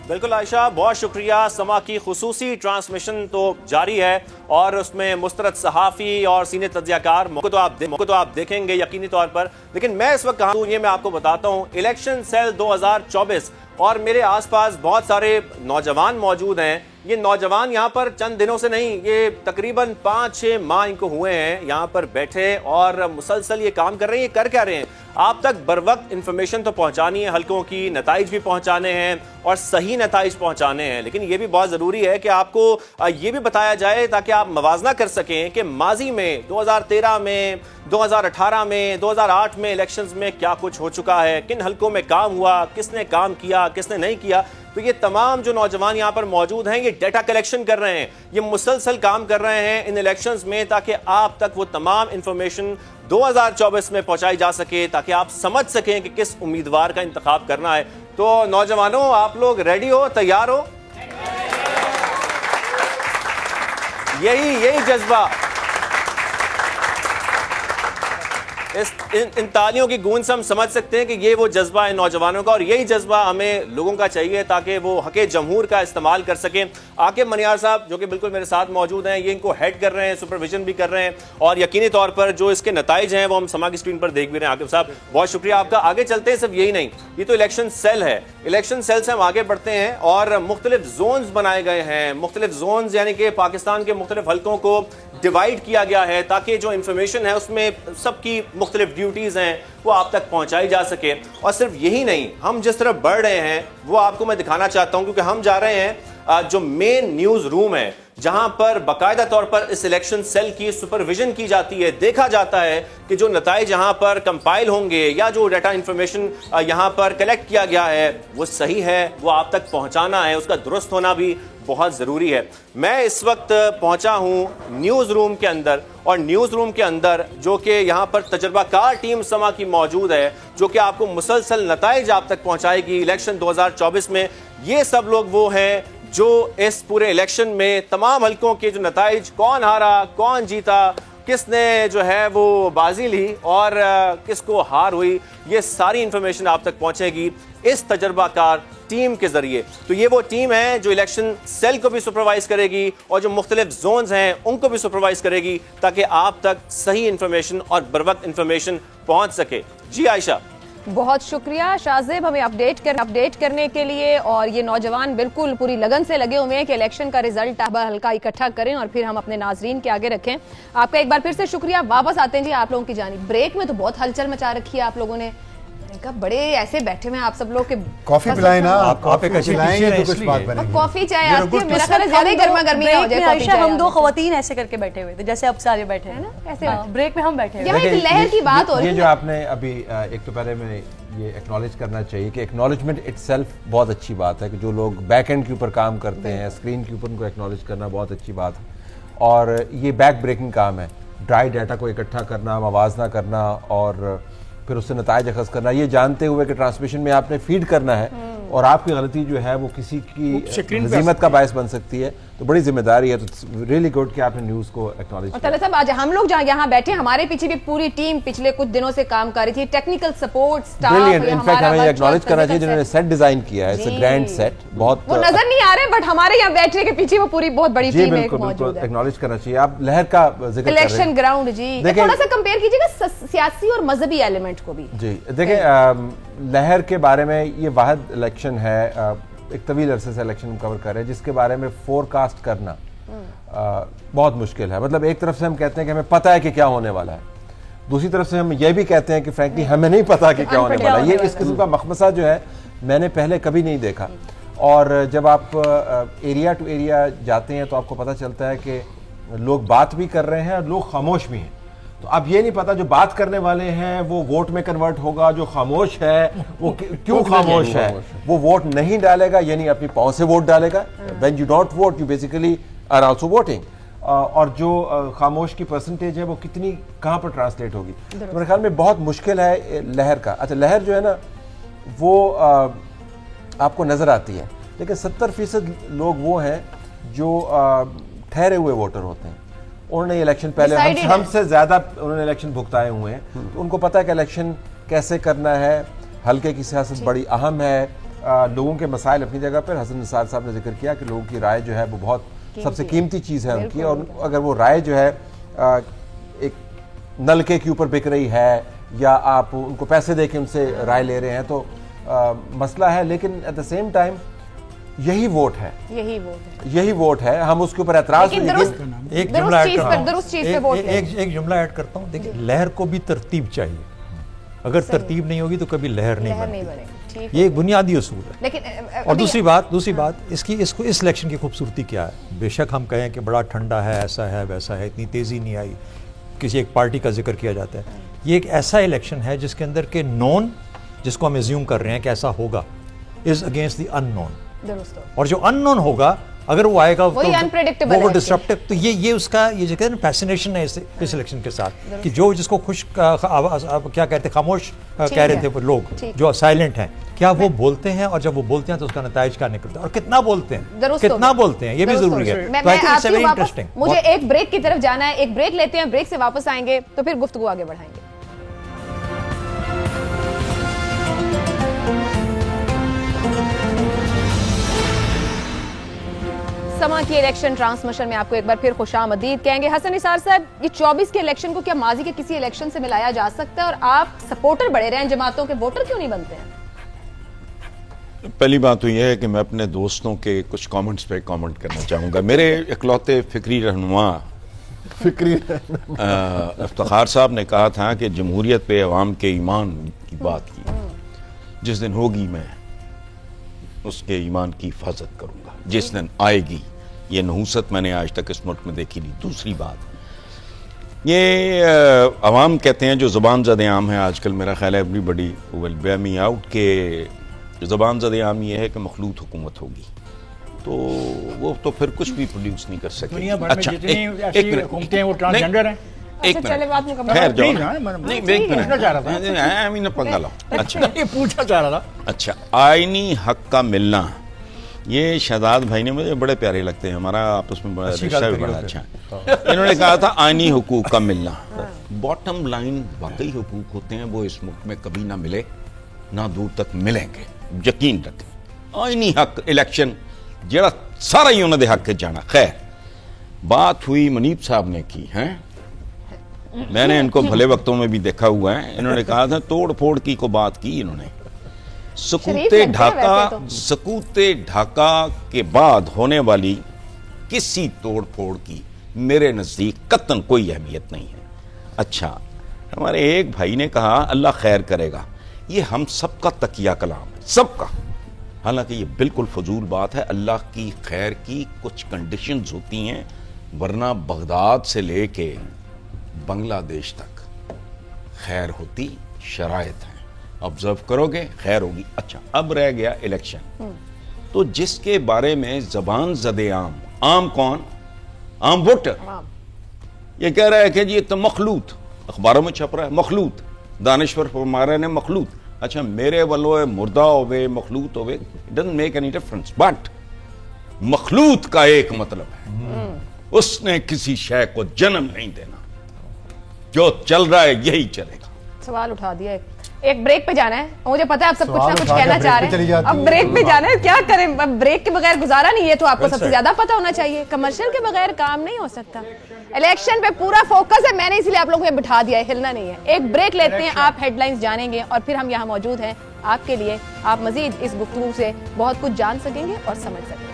बिल्कुल आयशा, बहुत शुक्रिया। समा की खुसूसी ट्रांसमिशन तो जारी है और उसमें मुस्तरद सहाफ़ी और सीनियर तज्ज़ियाकार को तो आप देखेंगे यकीनी तौर पर, लेकिन मैं इस वक्त कहाँ हूँ ये मैं आपको बताता हूँ। इलेक्शन सेल 2024 और मेरे आसपास बहुत सारे नौजवान मौजूद हैं। ये नौजवान यहाँ पर चंद दिनों से नहीं, ये तकरीबन 5-6 माह इनको हुए हैं यहाँ पर बैठे और मुसलसल ये काम कर रहे हैं। ये कर क्या रहे हैं? आप तक बर वक्त इन्फॉर्मेशन तो पहुँचानी है, हल्कों की नताइज भी पहुँचाने हैं और सही नताइज पहुँचाने हैं, लेकिन ये भी बहुत ज़रूरी है कि आपको ये भी बताया जाए ताकि आप मवाजना कर सकें कि माजी में 2013 में, 2018 में, 2008 में इलेक्शंस में क्या कुछ हो चुका है, किन हल्कों में काम हुआ, किसने काम किया, किसने नहीं किया। तो ये तमाम जो नौजवान यहाँ पर मौजूद हैं, ये डेटा कलेक्शन कर रहे हैं, ये मुसलसल काम कर रहे हैं इन इलेक्शंस में, ताकि आप तक वो तमाम इंफॉर्मेशन 2024 में पहुंचाई जा सके, ताकि आप समझ सकें कि किस उम्मीदवार का इंतखाब करना है। तो नौजवानों, आप लोग रेडी हो, तैयार हो? यही जज्बा, इन तालियों की गूंज से हम समझ सकते हैं कि ये वो जज्बा है नौजवानों का, और यही जज्बा हमें लोगों का चाहिए ताकि वो हक़े जमहूर का इस्तेमाल कर सकें। आकिब मनियार साहब जो कि बिल्कुल मेरे साथ मौजूद हैं, ये इनको हेड कर रहे हैं, सुपरविजन भी कर रहे हैं, और यकीनी तौर पर जो इसके नताइज हैं वो हम समा की स्क्रीन पर देख भी रहे हैं। आकिब साहब, बहुत शुक्रिया आपका। आगे चलते हैं, सिर्फ यही नहीं, ये तो इलेक्शन सेल है, इलेक्शन सेल से हम आगे बढ़ते हैं और मुख्तलिफ जोन्स बनाए गए हैं। मुख्तलिफ जोन्स यानी कि पाकिस्तान के मुख्तलिफ हल्कों को डिवाइड किया गया है ताकि जो इंफॉर्मेशन है उसमें सबकी मुख्तलिफ ड्यूटीज़ हैं वो आप तक पहुंचाई जा सके। और सिर्फ यही नहीं, हम जिस तरफ बढ़ रहे हैं वो आपको मैं दिखाना चाहता हूं, क्योंकि हम जा रहे हैं जो मेन न्यूज़ रूम है, जहां पर बाकायदा तौर पर इस इलेक्शन सेल की सुपरविजन की जाती है, देखा जाता है कि जो नताइज यहाँ पर कंपाइल होंगे या जो डाटा इंफॉर्मेशन यहाँ पर कलेक्ट किया गया है वो सही है, वो आप तक पहुँचाना है, उसका दुरुस्त होना भी बहुत ज़रूरी है। मैं इस वक्त पहुंचा हूं न्यूज़ रूम के अंदर, और न्यूज़ रूम के अंदर जो कि यहाँ पर तजर्बाकार टीम समा की मौजूद है, जो कि आपको मुसलसल नताइज आप तक पहुंचाएगी इलेक्शन 2024 में। ये सब लोग वो हैं जो इस पूरे इलेक्शन में तमाम हल्कों के जो नताइज, कौन हारा, कौन जीता, किसने जो है वो बाजी ली और किसको हार हुई, ये सारी इंफॉर्मेशन आप तक पहुंचेगी इस तजर्बाकार टीम के जरिए। तो ये वो टीम है जो इलेक्शन सेल को भी सुपरवाइज करेगी और जो मुख्तलिफ जोन्स हैं उनको भी सुपरवाइज करेगी, ताकि आप तक सही इंफॉर्मेशन और बरवक्त इंफॉर्मेशन पहुंच सके। जी आयशा, बहुत शुक्रिया शाहजेब हमें अपडेट करने के लिए। और ये नौजवान बिल्कुल पूरी लगन से लगे हुए हैं कि इलेक्शन का रिजल्ट हल्का इकट्ठा करें और फिर हम अपने नाजरीन के आगे रखें। आपका एक बार फिर से शुक्रिया। वापस आते हैं जी आप लोगों की जानिब। ब्रेक में तो बहुत हलचल मचा रखी है आप लोगों ने, बड़े ऐसे बैठे हुए आप सब लोग के कॉफी पिलाएं ना, कॉफी पिलाएंगे तो कुछ बात बनेगी। कॉफी चाय आती है, मेरा ख्याल है ज्यादा गर्मा गर्मी हो जाए। आयशा हम दो खवातीन ऐसे करके बैठे हुए थे जैसे अब सारे बैठे हैं ना, ऐसे ब्रेक में हम बैठे हैं। यहाँ एक लहर की बात हो रही है। ये जो आपने अभी एक तो पहले में ये एक्नॉलेज करना चाहिए कि एक्नॉलेजमेंट इटसेल्फ बहुत अच्छी बात है कि जो लोग बैक एंड के ऊपर काम करते हैं, स्क्रीन के ऊपर उनको एक्नॉलेज करना बहुत अच्छी बात है। और ये बैक ब्रेकिंग काम है, ड्राई डाटा को इकट्ठा करना, मवाजना करना और फिर उससे नताइज अखज़ करना, ये जानते हुए कि ट्रांसमिशन में आपने फीड करना है और आपकी गलती जो है वो किसी की हज़ीमत का बायस बन सकती है, तो बड़ी जिम्मेदारी है। तो रियली गुड कि आपने न्यूज़ को एक्नॉलेज किया। तलत साहब, आज हम लोग जहाँ यहाँ बैठे, हमारे पीछे भी पूरी टीम पिछले कुछ दिनों से काम कर रही थी, टेक्निकल सपोर्ट स्टाफ। इनफैक्ट हमें एक्नॉलेज करना चाहिए जिन्होंने सेट डिजाइन किया है, इट्स अ ग्रैंड सेट। बहुत वो नजर नहीं आ रहे बट हमारे यहाँ बैठने के पीछे वो पूरी बहुत बड़ी टीम मौजूद है। एक्नॉलेज करना चाहिए। आप लहर का जिक्र इलेक्शन ग्राउंड जी, थोड़ा सा कंपेयर कीजिएगा सियासी और मजहबी एलिमेंट को भी। जी देखिए, लहर के बारे में ये वाहिद इलेक्शन है, एक तवील अरसे से इलेक्शन कवर कर रहे हैं जिसके बारे में फोरकास्ट करना बहुत मुश्किल है। मतलब एक तरफ से हम कहते हैं कि हमें पता है कि क्या होने वाला है, दूसरी तरफ से हम ये भी कहते हैं कि फ्रैंकली हमें नहीं पता कि क्या होने वाला है। ये इस किस्म का मखमसा जो है मैंने पहले कभी नहीं देखा। और जब आप एरिया टू एरिया जाते हैं तो आपको पता चलता है कि लोग बात भी कर रहे हैं और लोग खामोश भी हैं। तो अब ये नहीं पता जो बात करने वाले हैं वो वोट में कन्वर्ट होगा, जो खामोश है वो क्यों खामोश है, वो वोट नहीं डालेगा यानी अपनी पाँव से वोट डालेगा। When you don't vote you basically are also voting. और जो खामोश की परसेंटेज है वो कितनी कहाँ पर ट्रांसलेट होगी, तो मेरे ख्याल में बहुत मुश्किल है लहर का। अच्छा, लहर जो है ना वो आपको नज़र आती है, लेकिन 70% लोग वो हैं जो ठहरे हुए वोटर होते हैं। उन्होंने इलेक्शन पहले हमसे ज़्यादा उन्होंने इलेक्शन भुगताए हुए हैं, तो उनको पता है कि इलेक्शन कैसे करना है। हल्के की सियासत बड़ी अहम है, लोगों के मसाइल अपनी जगह पर। हसन निसार साहब ने जिक्र किया कि लोगों की राय जो है वो बहुत सबसे कीमती चीज़ है उनकी, और अगर वो राय जो है एक नलके के ऊपर बिक रही है या आप उनको पैसे दे के उनसे राय ले रहे हैं तो मसला है। लेकिन एट द सेम टाइम यही वोट है, यही वोट है। हम उसके ऊपर एतराज एक जुमला ऐड करता हूँ। देखिए, लहर को भी तरतीब चाहिए, अगर तरतीब नहीं होगी तो कभी लहर नहीं बनेगी। ये एक बुनियादी उसूल है। लेकिन और दूसरी बात इसको इस इलेक्शन की खूबसूरती क्या है, बेशक हम कहें कि बड़ा ठंडा है, ऐसा है वैसा है, इतनी तेजी नहीं आई, किसी एक पार्टी का जिक्र किया जाता है। ये एक ऐसा इलेक्शन है जिसके अंदर के नॉन, जिसको हम एज्यूम कर रहे हैं कि ऐसा होगा, इज अगेंस्ट द अननोन। और जो अननोन होगा अगर वो आएगा तो वो डिस्ट्रप्टिव। तो ये उसका ये जो कहते हैं फैसिनेशन है इस इलेक्शन के साथ कि जो जिसको खुश क्या कहते हैं खामोश कह रहे थे वो लोग जो साइलेंट हैं, क्या वो बोलते हैं, और जब वो बोलते हैं तो उसका नताइज क्या निकलता है और कितना बोलते हैं ये भी जरूरी है। तो I think it's very interesting. मुझे एक ब्रेक की तरफ जाना है, एक ब्रेक लेते हैं, ब्रेक से वापस आएंगे तो फिर गुफ्तगू आगे बढ़ाएंगे। समा की इलेक्शन ट्रांसमिशन में आपको एक बार फिर खुशामदीद कहेंगे। हसन निसार साहब, ये 24 के इलेक्शन को क्या माजी के किसी इलेक्शन से मिलाया जा सकता है, और आप सपोर्टर बड़े रहे हैं जमातों के, वोटर क्यों नहीं बनते हैं? पहली बात तो यह है कि मैं अपने दोस्तों के कुछ कमेंट्स पे कमेंट करना चाहूँगा। मेरे इकलौते फिक्री रहनुमा इफ्तिखार साहब ने कहा था कि जमहूरियत पे अवाम के ईमान की बात की, जिस दिन होगी मैं उसके ईमान की हिफाजत करूँगा, जिस दिन आएगी। ये नहूसत मैंने आज तक इस मुल्क में देखी नहीं। दूसरी बात, ये अवाम कहते हैं जो ज़बान ज़दे आम है आजकल, मेरा ख्याल है everybody will bear me out के ज़बान ज़दे आम ये है कि मखलूत हुकूमत होगी, तो वो तो फिर कुछ भी प्रोड्यूस नहीं कर सके। अच्छा, एक मिनट, एक मिनट खैर जाओ, नहीं ब्रेक पंगा लो। अच्छा, पूछना चाह रहा था। अच्छा, आईनी हक का मिलना ये शहजाद भाई ने मुझे बड़े प्यारे लगते हैं, हमारा आपस में बड़ा रिश्ता भी बड़ा अच्छा है। इन्होंने कहा था आईनी हुकूक का मिलना, बॉटम लाइन वाकई हुकूक होते हैं, वो इस मुल्क में कभी ना मिले ना दूर तक मिलेंगे, यकीन रखें। आईनी हक इलेक्शन जरा सारा ही उन्होंने हक के जाना। खैर बात हुई मुनीब साहब ने की है, मैंने इनको भले वक्तों में भी देखा हुआ है। इन्होंने कहा था तोड़ फोड़ की को बात की इन्होंने। सकूते ढाका के बाद होने वाली किसी तोड़ फोड़ की मेरे नजदीक कतन कोई अहमियत नहीं है। अच्छा, हमारे एक भाई ने कहा अल्लाह खैर करेगा, ये हम सबका तकिया कलाम है, सबका। हालांकि ये बिल्कुल फजूल बात है। अल्लाह की खैर की कुछ कंडीशंस होती हैं, वरना बगदाद से लेके बांग्लादेश तक खैर होती शराइत है, ऑब्जर्व करोगे खैर होगी। अच्छा, अब रह गया इलेक्शन, तो जिसके बारे में जबान ज़दे आम कौन, आम वोटर ये कह रहा है कि जी ये तो मखलूत, अखबारों में छप रहा है मखलूत, दानिश्वर फरमारे ने मखलूत। अच्छा, मेरे वालों मुर्दा होवे मखलूत होवे, it doesn't make any difference, but मखलूत का एक मतलब है, उसने किसी शय को जन्म नहीं देना, जो चल रहा है यही चलेगा। सवाल उठा दिया। एक ब्रेक पे जाना है, मुझे पता है आप सब कुछ ना कुछ कहना चाह रहे हैं, अब ब्रेक पे जाना है, क्या करें, अब ब्रेक के बगैर गुजारा नहीं है, तो आपको सबसे ज्यादा पता होना चाहिए, कमर्शियल के बगैर काम नहीं हो सकता। इलेक्शन पे पूरा फोकस है, मैंने इसीलिए आप लोगों को बिठा दिया है, हिलना नहीं है। एक ब्रेक लेते हैं, आप हेडलाइंस जानेंगे और फिर हम यहाँ मौजूद हैं आपके लिए, आप मजीद इस गुफ्तगू से बहुत कुछ जान सकेंगे और समझ सकेंगे।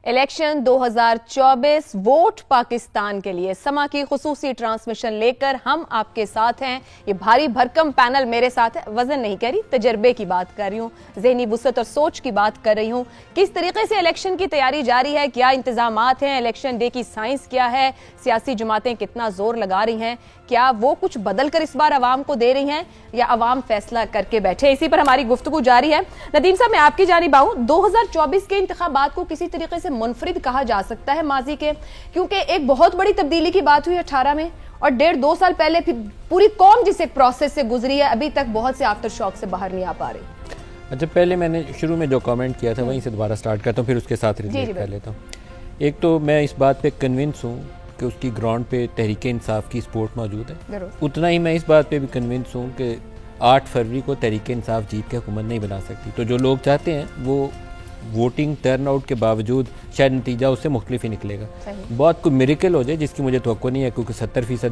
इलेक्शन 2024 वोट पाकिस्तान के लिए समा की खुसूसी ट्रांसमिशन लेकर हम आपके साथ हैं। ये भारी भरकम पैनल मेरे साथ है, वजन नहीं कर रही, तजर्बे की बात कर रही हूँ, ज़हनी वुसअत और सोच की बात कर रही हूँ। किस तरीके से इलेक्शन की तैयारी जारी है, क्या इंतजामात हैं, इलेक्शन डे की साइंस क्या है, सियासी जमातें कितना जोर लगा रही हैं, क्या वो कुछ बदल कर इस बार अवाम को दे रही हैं या अवाम फैसला करके बैठे। इसी पर हमारी गुफ्तगू जारी है। नदीम साहब, मैं आपकी जानिब आऊं, 2024 के इंतखाबात को किसी तरीके से मुनफरिद कहा जा सकता है माजी के, क्योंकि एक बहुत बड़ी तब्दीली की बात हुई 18 में और 1.5-2 साल पहले फिर पूरी कौम जिस एक प्रोसेस से गुजरी है, अभी तक बहुत से आफ्टर शॉक से बाहर नहीं आ पा रही। अच्छा, पहले मैंने शुरू में जो कमेंट किया था वहीं से दोबारा स्टार्ट करता हूँ, फिर उसके साथ रिलेट कर लेता हूँ। एक तो मैं इस बात पे कन्विंस हूँ कि उसकी ग्राउंड पे तहरीक इंसाफ की सपोर्ट मौजूद है, उतना ही मैं इस बात पे भी कन्विंस हूँ कि 8 फरवरी को तहरीक इंसाफ जीत के हुकूमत नहीं बना सकती। तो जो लोग चाहते हैं वो वोटिंग टर्नआउट के बावजूद शायद नतीजा उससे मुख्तलिफ ही निकलेगा। बहुत कोई मिरेकल हो जाए जिसकी मुझे तवक्को नहीं है, क्योंकि 70%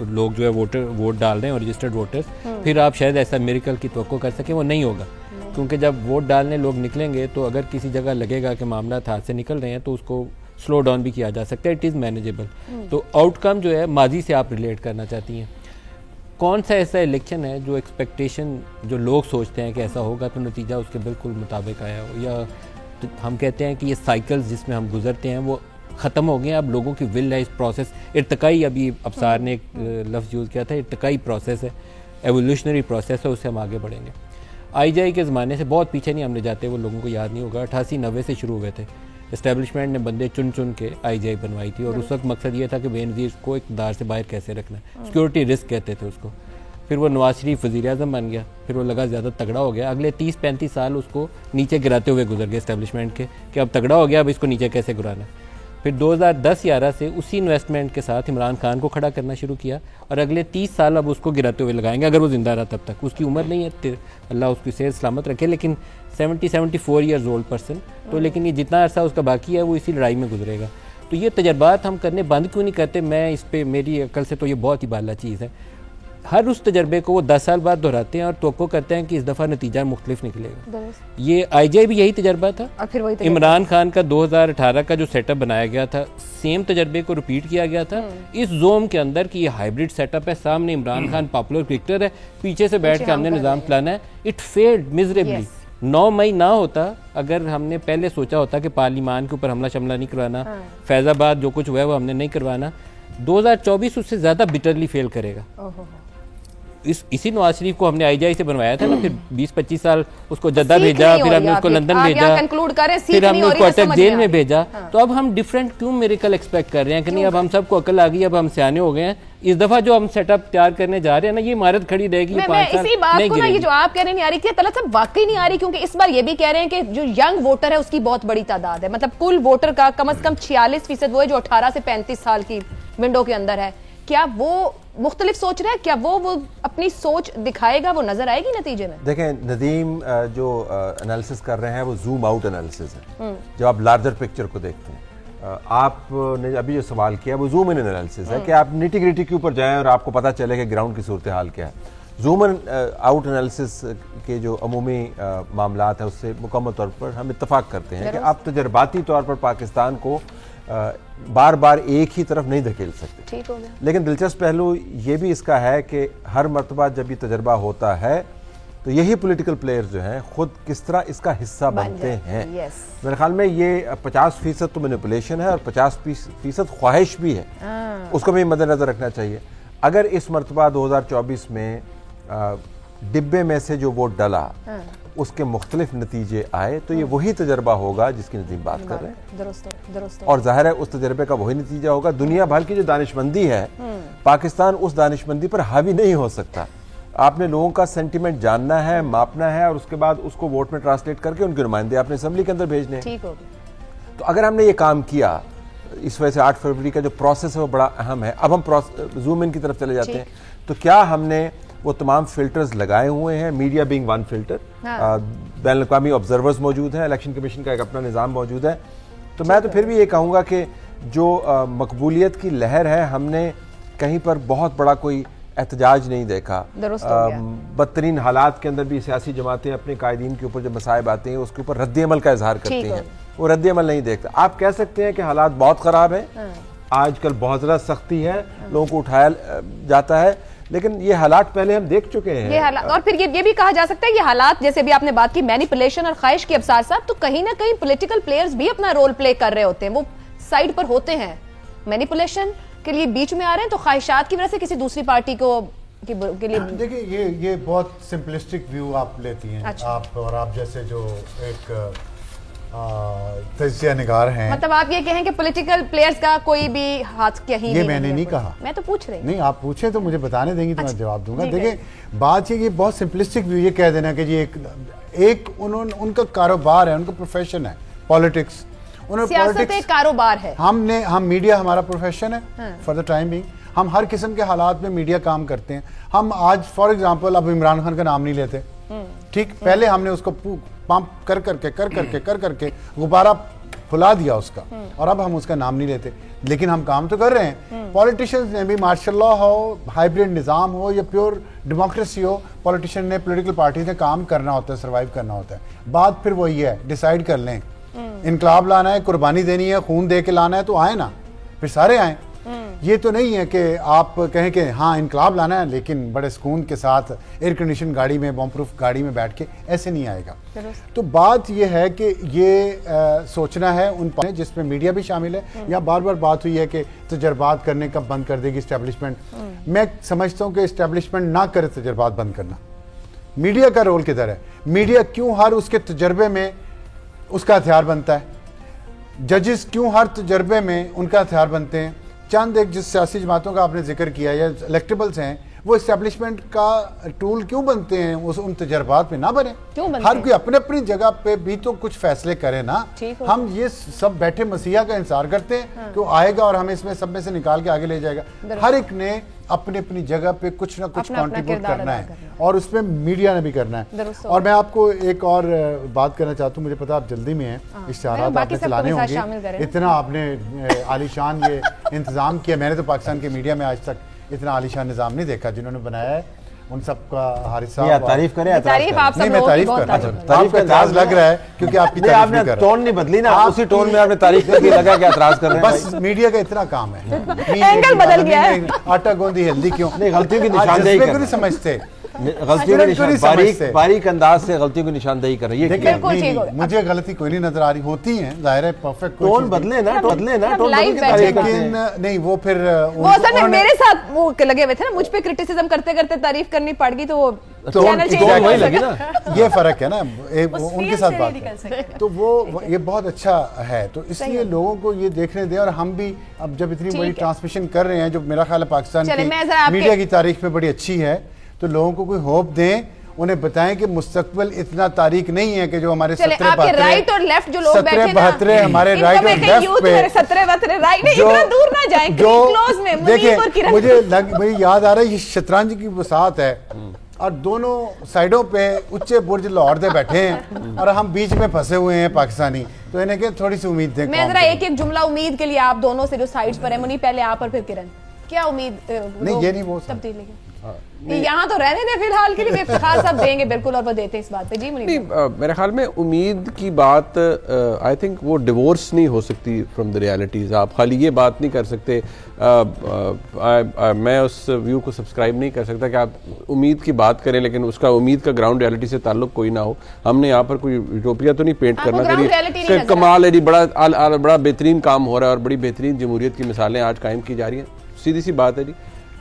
लोग जो है वोट डाल रहे हैं और रजिस्टर्ड वोटर्स, फिर आप शायद ऐसा मिरेकल की तवक्को कर सकें, वो नहीं होगा। क्योंकि जब वोट डालने लोग निकलेंगे तो अगर किसी जगह लगेगा कि मामला हाथ से निकल रहे हैं तो उसको स्लो डाउन भी किया जा सकता है, इट इज़ मैनेजेबल। तो आउटकम जो है माजी से आप रिलेट करना चाहती हैं, कौन सा ऐसा इलेक्शन है जो एक्सपेक्टेशन जो लोग सोचते हैं कि ऐसा होगा तो नतीजा उसके बिल्कुल मुताबिक आया हो, या तो हम कहते हैं कि ये साइकिल्स जिसमें हम गुजरते हैं वो ख़त्म हो गए हैं, अब लोगों की विल है इस प्रोसेस, इर्तकाई, अभी अफसार ने एक लफ्ज़ यूज़ किया था, इर्तकाई प्रोसेस है, एवोल्यूशनरी प्रोसेस है, उससे हम आगे बढ़ेंगे। IJI के ज़माने से बहुत पीछे नहीं हमने जाते, वो लोगों को याद नहीं होगा, 88-90 से शुरू हुए थे। इस्टेब्लिशमेंट ने बंदे चुन चुन के IJI बनवाई थी और उस वक्त मकसद ये था कि बेनज़ीर को इक़्तिदार से बाहर कैसे रखना है, सिक्योरिटी रिस्क कहते थे उसको। फिर वो नवाज शरीफ वज़ीर-ए-आज़म बन गया, फिर वो लगा ज़्यादा तगड़ा हो गया, अगले 30-35 साल उसको नीचे गिराते हुए गुजर गए इस्टेब्लिशमेंट के कि अब तगड़ा हो गया, अब इसको नीचे कैसे गिराना है। फिर 2010-11 से उसी इन्वेस्टमेंट के साथ इमरान खान को खड़ा करना शुरू किया और अगले 30 साल अब उसको गिराते हुए लगाएंगे, अगर वो ज़िंदा रहा तब तक। उसकी उम्र नहीं है, अल्लाह उसकी सेहत सलामत रखे, लेकिन 70-74 ईयर्स ओल्ड पर्सन, तो लेकिन ये जितना अरसा उसका बाकी है वो इसी लड़ाई में गुजरेगा। तो ये तजर्बात हम करने बंद क्यों नहीं करते, मैं इस पर मेरी अकल से तो ये बहुत ही बाला चीज़ है। हर उस तजर्बे को वो 10 साल बाद दोहराते हैं और तवक्को करते हैं कि इस दफ़ा नतीजा मुख्तलिफ निकलेगा। ये IJI भी यही तजर्बा था और फिर वही इमरान खान का 2018 का जो सेटअप बनाया गया था, सेम तजर्बे को रिपीट किया गया था इस जोम के अंदर कि ये हाइब्रिड सेटअप है, सामने इमरान खान पॉपुलर क्रिकेटर है, पीछे से बैठ के हमने निज़ाम चलाना है। It failed miserably. 9 मई ना होता अगर हमने पहले सोचा होता कि पार्लिमान के ऊपर हमला शमला नहीं करवाना, फैज़ाबाद जो कुछ हुआ है वो हमने नहीं करवाना, 2024 उससे ज़्यादा बिटरली फेल करेगा। इसी नवाज शरीफ को हमने IGI से बनवाया था ना, फिर 20-25 साल उसको जद्दा भेजा, फिर हमने उसको लंदन भेजा, फिर हमने उसको अटक जेल में भेजा। तो अब हम डिफरेंट क्यों मिरेकल एक्सपेक्ट कर रहे हैं कि नहीं अब हम सबको अकल आ गई, अब हम सियाने हो गए हैं। इस दफा जो हम सेटअप तैयार करने जा रहे हैं ना, ये इमारत खड़ी रहेगी। मैं इसी बात को ना, ये जो आप कह रहे हैं नहीं आ रही थी तलत साहब, वाकई नहीं आ रही, क्योंकि इस बार ये भी कह रहे हैं कि जो यंग वोटर है उसकी बहुत बड़ी तादाद है। मतलब कुल वोटर का कम से कम 46% वो है जो 18 से 35 साल की विंडो के अंदर है। क्या वो मुख्तलिफ सोच रहे हैं? क्या वो अपनी सोच दिखाएगा, वो नजर आएगी नतीजे में? देखें, नदीम जो एनालिसिस कर रहे हैं वो जूम आउट एनालिसिस है। जब आप लार्जर पिक्चर को देखते हैं, आपने अभी जो सवाल किया वो जूम इन एनालिसिस है कि आप निटी ग्रिटी के ऊपर जाएं और आपको पता चले कि ग्राउंड की सूरत हाल क्या है। जूम इन आउट एनालिसिस के जो अमूमी मामलात है उससे मुकम्मल तौर पर हम इत्तफाक करते हैं कि आप तजर्बाती तौर पर पाकिस्तान को बार बार एक ही तरफ नहीं धकेल सकते। ठीक हो गया। लेकिन दिलचस्प पहलू ये भी इसका है कि हर मरतबा जब ये तजर्बा होता है तो यही पॉलिटिकल प्लेयर्स जो हैं खुद किस तरह इसका हिस्सा बनते हैं। मेरे ख्याल में ये 50% तो मैनिपुलेशन है और 50% ख्वाहिश भी है, उसको भी मद्देनजर रखना चाहिए। अगर इस मरतबा 2024 में डिब्बे में से जो वोट डला उसके मुख्तलिफ नतीजे आए तो ये वही तजर्बा होगा जिसकी नदीम बात कर रहे हैं। दुरुस्त। और जाहिर है उस तजर्बे का वही नतीजा होगा। दुनिया भर की जो दानिशमंदी है, पाकिस्तान उस दानिशमंदी पर हावी नहीं हो सकता। आपने लोगों का सेंटीमेंट जानना है, मापना है और उसके बाद उसको वोट में ट्रांसलेट करके उनके नुमाइंदे अपने असेंबली के अंदर भेजने हैं। ठीक हो। तो अगर हमने ये काम किया, इस वजह से 8 फरवरी का जो प्रोसेस है वो बड़ा अहम है। अब हम जूम इन की तरफ चले जाते हैं, तो क्या हमने वो तमाम फिल्टर्स लगाए हुए हैं, मीडिया बीइंग वन फिल्टर, बैनुल-अक़वामी ऑब्जर्वर्स मौजूद हैं, इलेक्शन कमीशन का एक अपना निज़ाम मौजूद है। तो मैं तो फिर भी ये कहूँगा कि जो मकबूलियत की लहर है, हमने कहीं पर बहुत बड़ा कोई एहतजाज नहीं देखा। बदतरीन हालात के अंदर भी सियासी जमातें अपने कायदीन के ऊपर जब मसाइब आते हैं उसके ऊपर रद्द-ए-अमल का इजहार करती हैं, वो रद्द-ए-अमल नहीं देखते। आप कह सकते हैं कि हालात बहुत ख़राब हैं, आजकल बहुत ज़्यादा सख्ती है, लोगों को उठाया जाता है, लेकिन ये हालात पहले हम देख चुके हैं। ये हालात, और फिर ये भी कहा जा सकता है ये हालात, जैसे भी आपने बात की मैनिपुलेशन और ख्वाहिश की, अब्सार साहब, तो कहीं ना कहीं पॉलिटिकल प्लेयर्स भी अपना रोल प्ले कर रहे होते हैं, वो साइड पर होते हैं, मैनिपुलेशन के लिए बीच में आ रहे हैं, तो ख्वाहिशात की वजह से किसी दूसरी पार्टी को के लिए। देखिए ये बहुत सिंपलिस्टिक व्यू आप लेती हैं। अच्छा। आप जैसे जो एक तजिया निगार हैं, मतलब आप ये कहें कि पॉलिटिकल प्लेयर्स का कोई भी हाथ कहीं ये मैंने नहीं कहा, मैं तो पूछ रही। नहीं, आप पूछे तो मुझे बताने देंगी तो मैं जवाब दूंगा। देखिए बात ये बहुत सिंपलिस्टिक व्यू ये कह देना कि जी एक उनका कारोबार है, उनका प्रोफेशन है पॉलिटिक्स, सियासत एक कारोबार है। हम मीडिया हमारा प्रोफेशन है फॉर द टाइम बीइंग। हम हर किस्म के हालात में मीडिया काम करते हैं। हम आज फॉर एग्जांपल अब इमरान खान का नाम नहीं लेते, ठीक, पहले हमने उसको पंप कर करके गुब्बारा फुला दिया उसका, और अब हम उसका नाम नहीं लेते, लेकिन हम काम तो कर रहे हैं। पॉलिटिशियंस ने भी मार्शल हो, हाइब्रिड निज़ाम हो या प्योर डेमोक्रेसी हो, पॉलिटिशियन ने, पॉलिटिकल पार्टी ने काम करना होता है, सर्वाइव करना होता है। बात फिर वही है, डिसाइड कर लें, इनकलाब लाना है, कुर्बानी देनी है, खून दे के लाना है तो आए ना, फिर सारे आए। ये तो नहीं है कि आप कहें कि हाँ इनकलाब लाना है लेकिन बड़े सुकून के साथ एयर कंडीशन गाड़ी में, बम प्रूफ गाड़ी में बैठ के, ऐसे नहीं आएगा। तो बात ये है कि ये सोचना है उन पर जिसमें मीडिया भी शामिल है। या बार बार बात हुई है कि तजर्बात करने का बंद कर देगी इस्टेब्लिशमेंट। मैं समझता हूँ कि इस्टेब्लिशमेंट ना करे तजर्बात बंद करना। मीडिया का रोल किधर है? मीडिया क्यों हर उसके तजर्बे में उसका हथियार बनता है? जजेस क्यों हर तजर्बे में उनका हथियार बनते हैं? चंद एक जिस सियासी जमातों का आपने जिक्र किया या इलेक्टेबल्स हैं, वो इस्टेब्लिशमेंट का टूल क्यों बनते हैं? उन तजर्बात में ना बने। हर कोई अपने अपनी जगह पे भी तो कुछ फैसले करे ना। हम ये सब बैठे मसीहा का इंतजार करते हैं कि वो आएगा और हमें इसमें सब में से निकाल के आगे ले जाएगा। हर एक ने अपनी अपनी जगह पे कुछ ना कुछ कंट्रीब्यूट करना है और उसमें मीडिया ने भी करना है। और मैं आपको एक और बात करना चाहता हूँ, मुझे पता आप जल्दी में हैं, इश्तिहारात आपने चलाने होंगे, इतना आपने आलीशान ये इंतजाम किया। मैंने तो पाकिस्तान के मीडिया में आज तक इतना आलीशान निज़ाम नहीं देखा जिन्होंने बनाया है। उन सब का हारिस साहब तारीफ करें, तारीफ आप सब लोग तारीफ कर, तारीफ का एतराज लग रहा है क्योंकि आपकी तारीफ नहीं कर रहा। टोन नहीं बदली ना, उसी टोन में आपने तारीफ करके लगा क्या एतराज कर रहे हैं? बस मीडिया का इतना काम है, एंगल बदल गया है। आटा गोंदी हेल्दी क्यों नहीं, गलतियों की निशानदेही क्यों नहीं समझते? गलतियों बारीक अंदाज से गलतियों की निशानदेही कर रही है। मुझे गलती कोई नहीं नजर आ रही, होती है, जाहिर है, परफेक्ट टोन बदले ना, लेकिन नहीं वो फिर वो असल में मेरे साथ वो लगे हुए थे ना, मुझ पे क्रिटिसिज्म करते करते तारीफ करनी पड़ गई, तो चैनल चेंज वही लगी ना। ये फर्क है ना, उनके साथ बात तो वो ये बहुत अच्छा है, तो इसलिए लोगों को ये देखने दें। और हम भी अब जब इतनी बड़ी ट्रांसमिशन कर रहे हैं, जो मेरा ख्याल है पाकिस्तान की मीडिया की तारीख में बड़ी अच्छी है, तो लोगों को कोई होप दें, उन्हें बताएं कि मुस्तकबिल इतना तारीख नहीं है कि जो हमारे राइट और लेफ्ट जो लोग बैठे ना, हमारे राइट और लेफ्ट पे देखिए, मुझे याद आ रहा है ये शतरंज की वसात है और दोनों साइडों पे उच्चे बुर्ज लाहौर से बैठे हैं और हम बीच में फंसे हुए हैं पाकिस्तानी, तो इन्हें क्या थोड़ी सी उम्मीद दें। मैं जरा एक जुमला उम्मीद के लिए आप दोनों से जो साइड्स पर है, मुनी पहले आप और फिर किरण, क्या उम्मीद? नहीं ये नहीं वो तब्दीली यहाँ तो रहने दे फिलहाल के लिए, इफ्तिखार सब देंगे बिल्कुल, और वो देते हैं इस बात पे। जी नहीं, मेरे ख्याल में उम्मीद की बात आई थिंक वो डिवोर्स नहीं हो सकती फ्रॉम द रियलिटीज। आप खाली ये बात नहीं कर सकते, मैं उस व्यू को सब्सक्राइब नहीं कर सकता कि आप उम्मीद की बात करें लेकिन उसका उम्मीद का ग्राउंड रियलिटी से ताल्लुक कोई ना हो। हमने यहाँ पर कोई यूटोपिया तो नहीं पेंट करना चाहिए, कमाल है जी, बड़ा बेहतरीन काम हो रहा है और बड़ी बेहतरीन जमहूरियत की मिसालें आज कायम की जा रही हैं। सीधी सी बात है जी,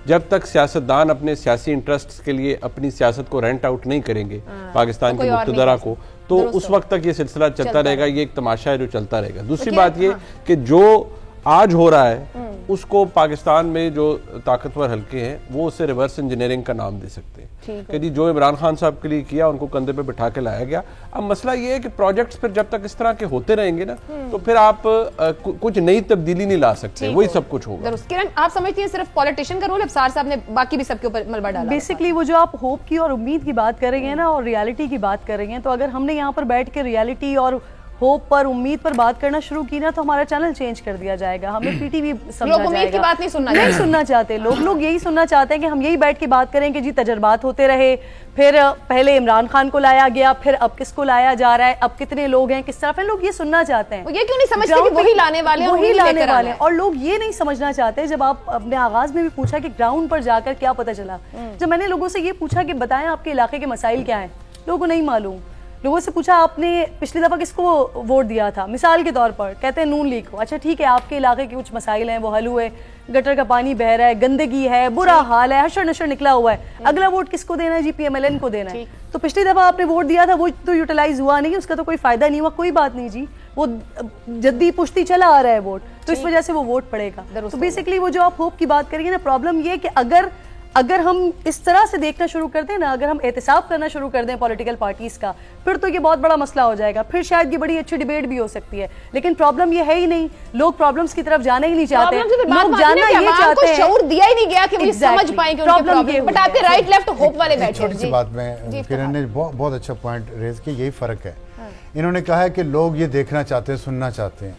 जब तक सियासतदान अपने सियासी इंटरेस्ट के लिए अपनी सियासत को रेंट आउट नहीं करेंगे पाकिस्तान के मुक्तदरा को, तो उस वक्त तक ये सिलसिला चलता रहेगा। ये एक तमाशा है जो चलता रहेगा। दूसरी बात ये कि जो आज हो रहा है उसको पाकिस्तान में जो ताकतवर हल्के हैं वो उसे रिवर्स इंजीनियरिंग का नाम दे सकते हैं कि जी जो इमरान खान साहब के लिए किया उनको कंधे पे बिठा के लाया गया। अब मसला ये है कि प्रोजेक्ट्स फिर जब तक इस तरह के होते रहेंगे ना तो फिर आप कुछ नई तब्दीली नहीं ला सकते, वही सब कुछ होगा। किरण, आप समझती हैं सिर्फ पॉलिटिशियन का रोल है? साहब ने बाकी भी सबके ऊपर मलबा डाला। बेसिकली वो जो आप होप की और उम्मीद की बात कर रही हैं ना और रियलिटी की बात कर रही हैं, तो अगर हमने यहाँ पर बैठ के रियलिटी और होप पर, उम्मीद पर बात करना शुरू की ना तो हमारा चैनल चेंज कर दिया जाएगा, हमें पीटीवी समझा लोग उम्मीद की बात नहीं सुनना चाहते। लोग यही सुनना चाहते हैं कि हम यही बैठ के बात करें कि जी तजर्बात होते रहे, फिर पहले इमरान खान को लाया गया, फिर अब किसको लाया जा रहा है, अब कितने लोग हैं, किस तरह, लोग ये सुनना चाहते हैं। ये क्यों नहीं समझते कि वही लाने वाले हैं, वही लाने वाले हैं। और लोग ये नहीं समझना चाहते। जब आप अपने आगाज में भी पूछा कि ग्राउंड पर जाकर क्या पता चला, जब मैंने लोगों से ये पूछा कि बताएं आपके इलाके के मसाइल क्या हैं, लोगों को नहीं मालूम। लोगों से पूछा आपने पिछली दफा किसको वोट दिया था, मिसाल के तौर पर कहते हैं नून लीग को। अच्छा ठीक है, आपके इलाके के कुछ मसाइल हैं, वो हल हुए, गटर का पानी बह रहा है, गंदगी है, बुरा हाल है, हशर नशर निकला हुआ है, अगला वोट किसको देना है जी? PMLN को देना है। तो पिछली दफा आपने वोट दिया था वो तो यूटिलाइज हुआ नहीं, उसका तो कोई फायदा नहीं हुआ, कोई बात नहीं जी, वो जद्दी पुश्ती चला आ रहा है वोट, तो इस वजह से वो वोट पड़ेगा। तो बेसिकली वो जो आप होप की बात करिए ना, प्रॉब्लम ये है कि अगर हम इस तरह से देखना शुरू कर दें ना, अगर हम एहतिसाब करना शुरू कर दें पॉलिटिकल पार्टीज का, फिर तो ये बहुत बड़ा मसला हो जाएगा, फिर शायद ये बड़ी अच्छी डिबेट भी हो सकती है। लेकिन प्रॉब्लम ये है ही नहीं, लोग प्रॉब्लम्स की तरफ जाना ही नहीं चाहते, लोग जानना ये चाहते हैं, शऊर दिया ही नहीं गया कि वो समझ पाएंगे प्रॉब्लम ये। बट आपके राइट लेफ्ट होप वाले बैठे। छोटी सी बात में किरण ने बहुत अच्छा पॉइंट रेज किया, यही फर्क है। इन्होंने कहा है कि लोग ये देखना चाहते हैं, सुनना चाहते हैं।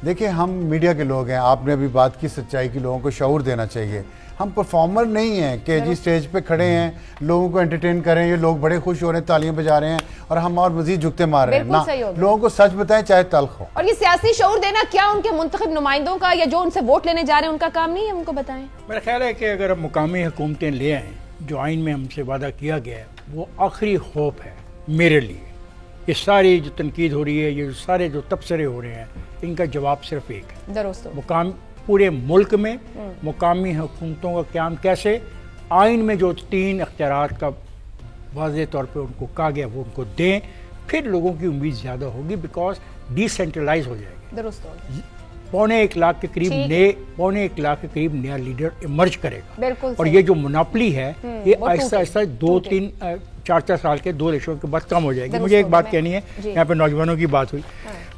देखिए हम मीडिया के लोग हैं, आपने अभी बात की सच्चाई की, लोगों को शऊर देना चाहिए। हम परफॉर्मर नहीं हैं कि जी स्टेज पे खड़े हैं, लोगों को एंटरटेन करें, ये लोग बड़े खुश हो रहे हैं, तालियां बजा रहे हैं और हम और मजीद जुगते मार रहे हैं ना। लोगों को सच बताएं चाहे तल्ख हो। और ये सियासी शऊर देना क्या उनके मुंतखब नुमाइंदों का या जो उनसे वोट लेने जा रहे हैं उनका काम नहीं है? उनको बताएं। मेरा ख्याल है कि अगर हम मुकामी हुकूमतें ले आए, जो आइन में हमसे वादा किया गया है, वो आखिरी होप है मेरे लिए। ये सारी जो तनकीद हो रही है, ये सारे जो तबसरे हो रहे हैं, इनका जवाब सिर्फ एक है। मुकाम पूरे मुल्क में मुकामी हुकूमतों का क्याम कैसे, आइन में जो 3 अख्तियारात का वाज़ेह तौर पे उनको कहा गया वो उनको दें, फिर लोगों की उम्मीद ज़्यादा होगी, बिकॉज डिसेंट्रलाइज हो जाएगी। पौने 1 लाख के करीब नया लीडर इमर्ज करेगा। और ये जो मोनोपोली है ये आहिस्ता आहिस्ता 2-3 4 साल के 2 इलेक्शन के बाद कम हो जाएगी। मुझे एक बात कहनी है, यहाँ पे नौजवानों की बात हुई,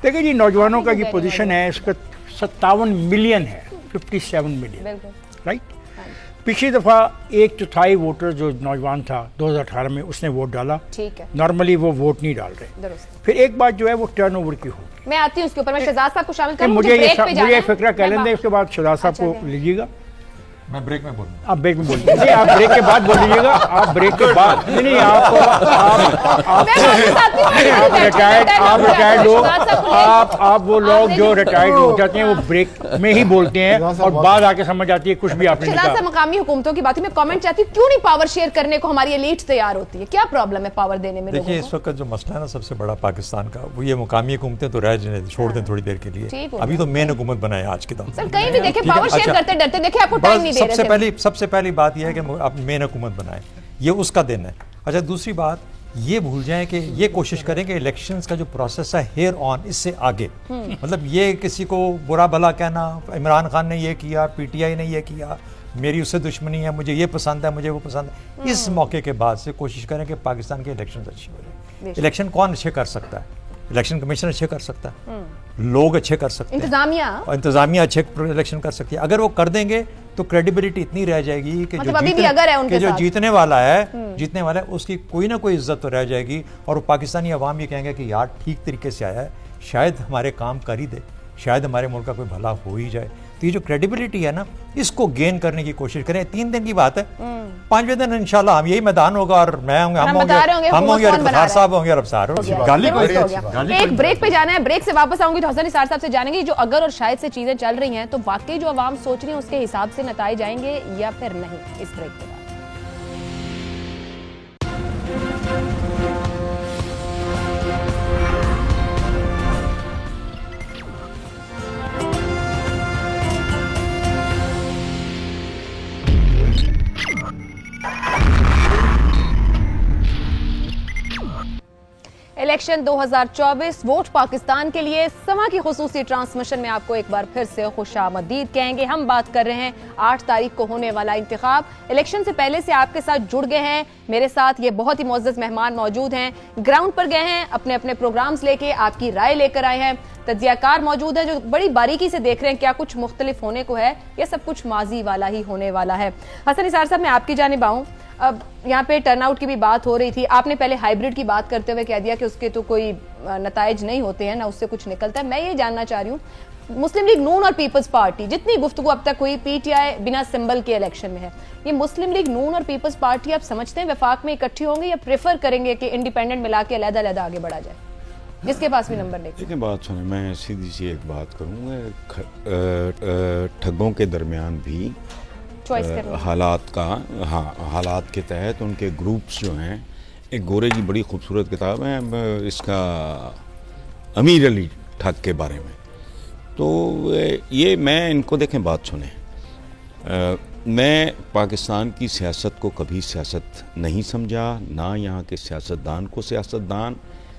देखिए जी नौजवानों का ये पोजीशन है, इसका 57 मिलियन है, 57 मिलियन, राइट। पिछली दफा 1/4 वोटर जो नौजवान था 2018 में उसने वोट डाला, ठीक है। नॉर्मली वो वोट नहीं डाल रहे। फिर एक बात जो है वो टर्नओवर की होगी। मैं आती हूँ उसके ऊपर, मैं शहजाद साहब को शामिल करूँ। मुझे एक फिक्रा कह लें, उसके बाद शहजाद साहब को लीजिएगा। मैं ब्रेक में बोलूँगा। आप ब्रेक में बोलिए। नहीं, आप ब्रेक के बाद बोल दीजिएगा। आप ब्रेक के बाद नहीं आप रिटायर्ड लोग, आप वो लोग जो रिटायर्ड हो जाते हैं वो ब्रेक में ही बोलते हैं और बाद आके समझ आती है कुछ भी आपने कहा। मकामी हुकूमतों की बात मैं कमेंट चाहती हूँ, क्यों नहीं पावर शेयर करने को हमारी एलीट तैयार होती है? क्या प्रॉब्लम है पावर देने में? देखिए इस वक्त जो मसला है ना सबसे बड़ा पाकिस्तान का, वो ये मुकामी हुकूमतें तो रह छोड़ दें थोड़ी देर के लिए। अभी तो मेन हुकूमत बनाए आज के दम। सर कहीं भी देखे पावर शेयर करते डरते देखे, आपको टाइम नहीं दे रहे। सबसे पहली बात यह है कि आप मेन हुकूमत बनाए, ये उसका दिन है। अच्छा दूसरी बात ये भूल जाएं कि ये कोशिश करें कि इलेक्शंस का जो प्रोसेस है हेयर ऑन इससे आगे, मतलब ये किसी को बुरा भला कहना, इमरान खान ने ये किया, पीटीआई ने ये किया, मेरी उससे दुश्मनी है, मुझे ये पसंद है, मुझे वो पसंद है, इस मौके के बाद से कोशिश करें कि पाकिस्तान के इलेक्शन अच्छी हो जाए। इलेक्शन कौन अच्छे कर सकता है? इलेक्शन कमीशन अच्छे कर सकता है, लोग अच्छे कर सकते हैं, इंतजामिया अच्छे इलेक्शन कर सकती है। अगर वो कर देंगे तो क्रेडिबिलिटी इतनी रह जाएगी कि जो जीतने वाला है उसकी कोई ना कोई इज्जत तो रह जाएगी और वो पाकिस्तानी अवाम ये कहेंगे कि यार ठीक तरीके से आया है, शायद हमारे काम कर ही दे, शायद हमारे मुल्क का कोई भला हो ही जाए। तो ये जो क्रेडिबिलिटी है ना इसको गेन करने की कोशिश करें। 3 दिन की बात है, 5वें दिन इंशाल्लाह हम यही मैदान होगा और मैं होंगे, हम होंगे और इफ्तार साहब होंगे और अफसार होंगे। एक ब्रेक पे जाना है, ब्रेक से वापस आऊंगी तो हसन निसार साहब से जानेंगे जो अगर और शायद से चीजें चल रही हैं तो वाकई जो अवाम सोच रही है उसके हिसाब से नताइज आएंगे या फिर नहीं, इस ब्रेक के बाद। इलेक्शन 2024 वोट पाकिस्तान के लिए समा की खुसूसी ट्रांसमिशन में आपको एक बार फिर से खुशामदीद कहेंगे। हम बात कर रहे हैं 8 तारीख को होने वाला इंतखाब। इलेक्शन से पहले से आपके साथ जुड़ गए हैं, मेरे साथ ये बहुत ही मुअज़्ज़ज़ मेहमान मौजूद हैं, ग्राउंड पर गए हैं, अपने अपने प्रोग्राम्स लेके आपकी राय लेकर आए हैं, तज्ज़ियाकार मौजूद है जो बड़ी बारीकी से देख रहे हैं क्या कुछ मुख्तलिफ होने को है या सब कुछ माजी वाला ही होने वाला है। हसन निसार साहब मैं आपकी जानिब आऊं, अब यहाँ पे टर्नआउट की भी बात हो रही थी, आपने पहले हाइब्रिड की बात करते हुए कह दिया कि उसके तो कोई नताइज नहीं होते हैं, ना उससे कुछ निकलता है। मैं ये जानना चाह रही हूँ, मुस्लिम लीग नून और पीपल्स पार्टी, जितनी गुफ्तगू अब तक हुई पीटीआई बिना सिंबल के इलेक्शन में है, ये मुस्लिम लीग नून और पीपल्स पार्टी आप समझते हैं वफाक में इकट्ठी होंगे या प्रेफर करेंगे कि इंडिपेंडेंट मिला के अलग-अलग आगे बढ़ा जाए, जिसके पास भी नंबर लेके? देखिए बात सुने, मैं सीधी सी एक बात करूँगा, ठगों के दरमियान भी हालात के तहत उनके ग्रुप्स जो हैं, एक गोरे की बड़ी खूबसूरत किताब है इसका अमीर अली ठग के बारे में, तो ये मैं इनको देखें बात सुने, मैं पाकिस्तान की सियासत को कभी सियासत नहीं समझा, ना यहाँ के सियासतदान को सियासतदान,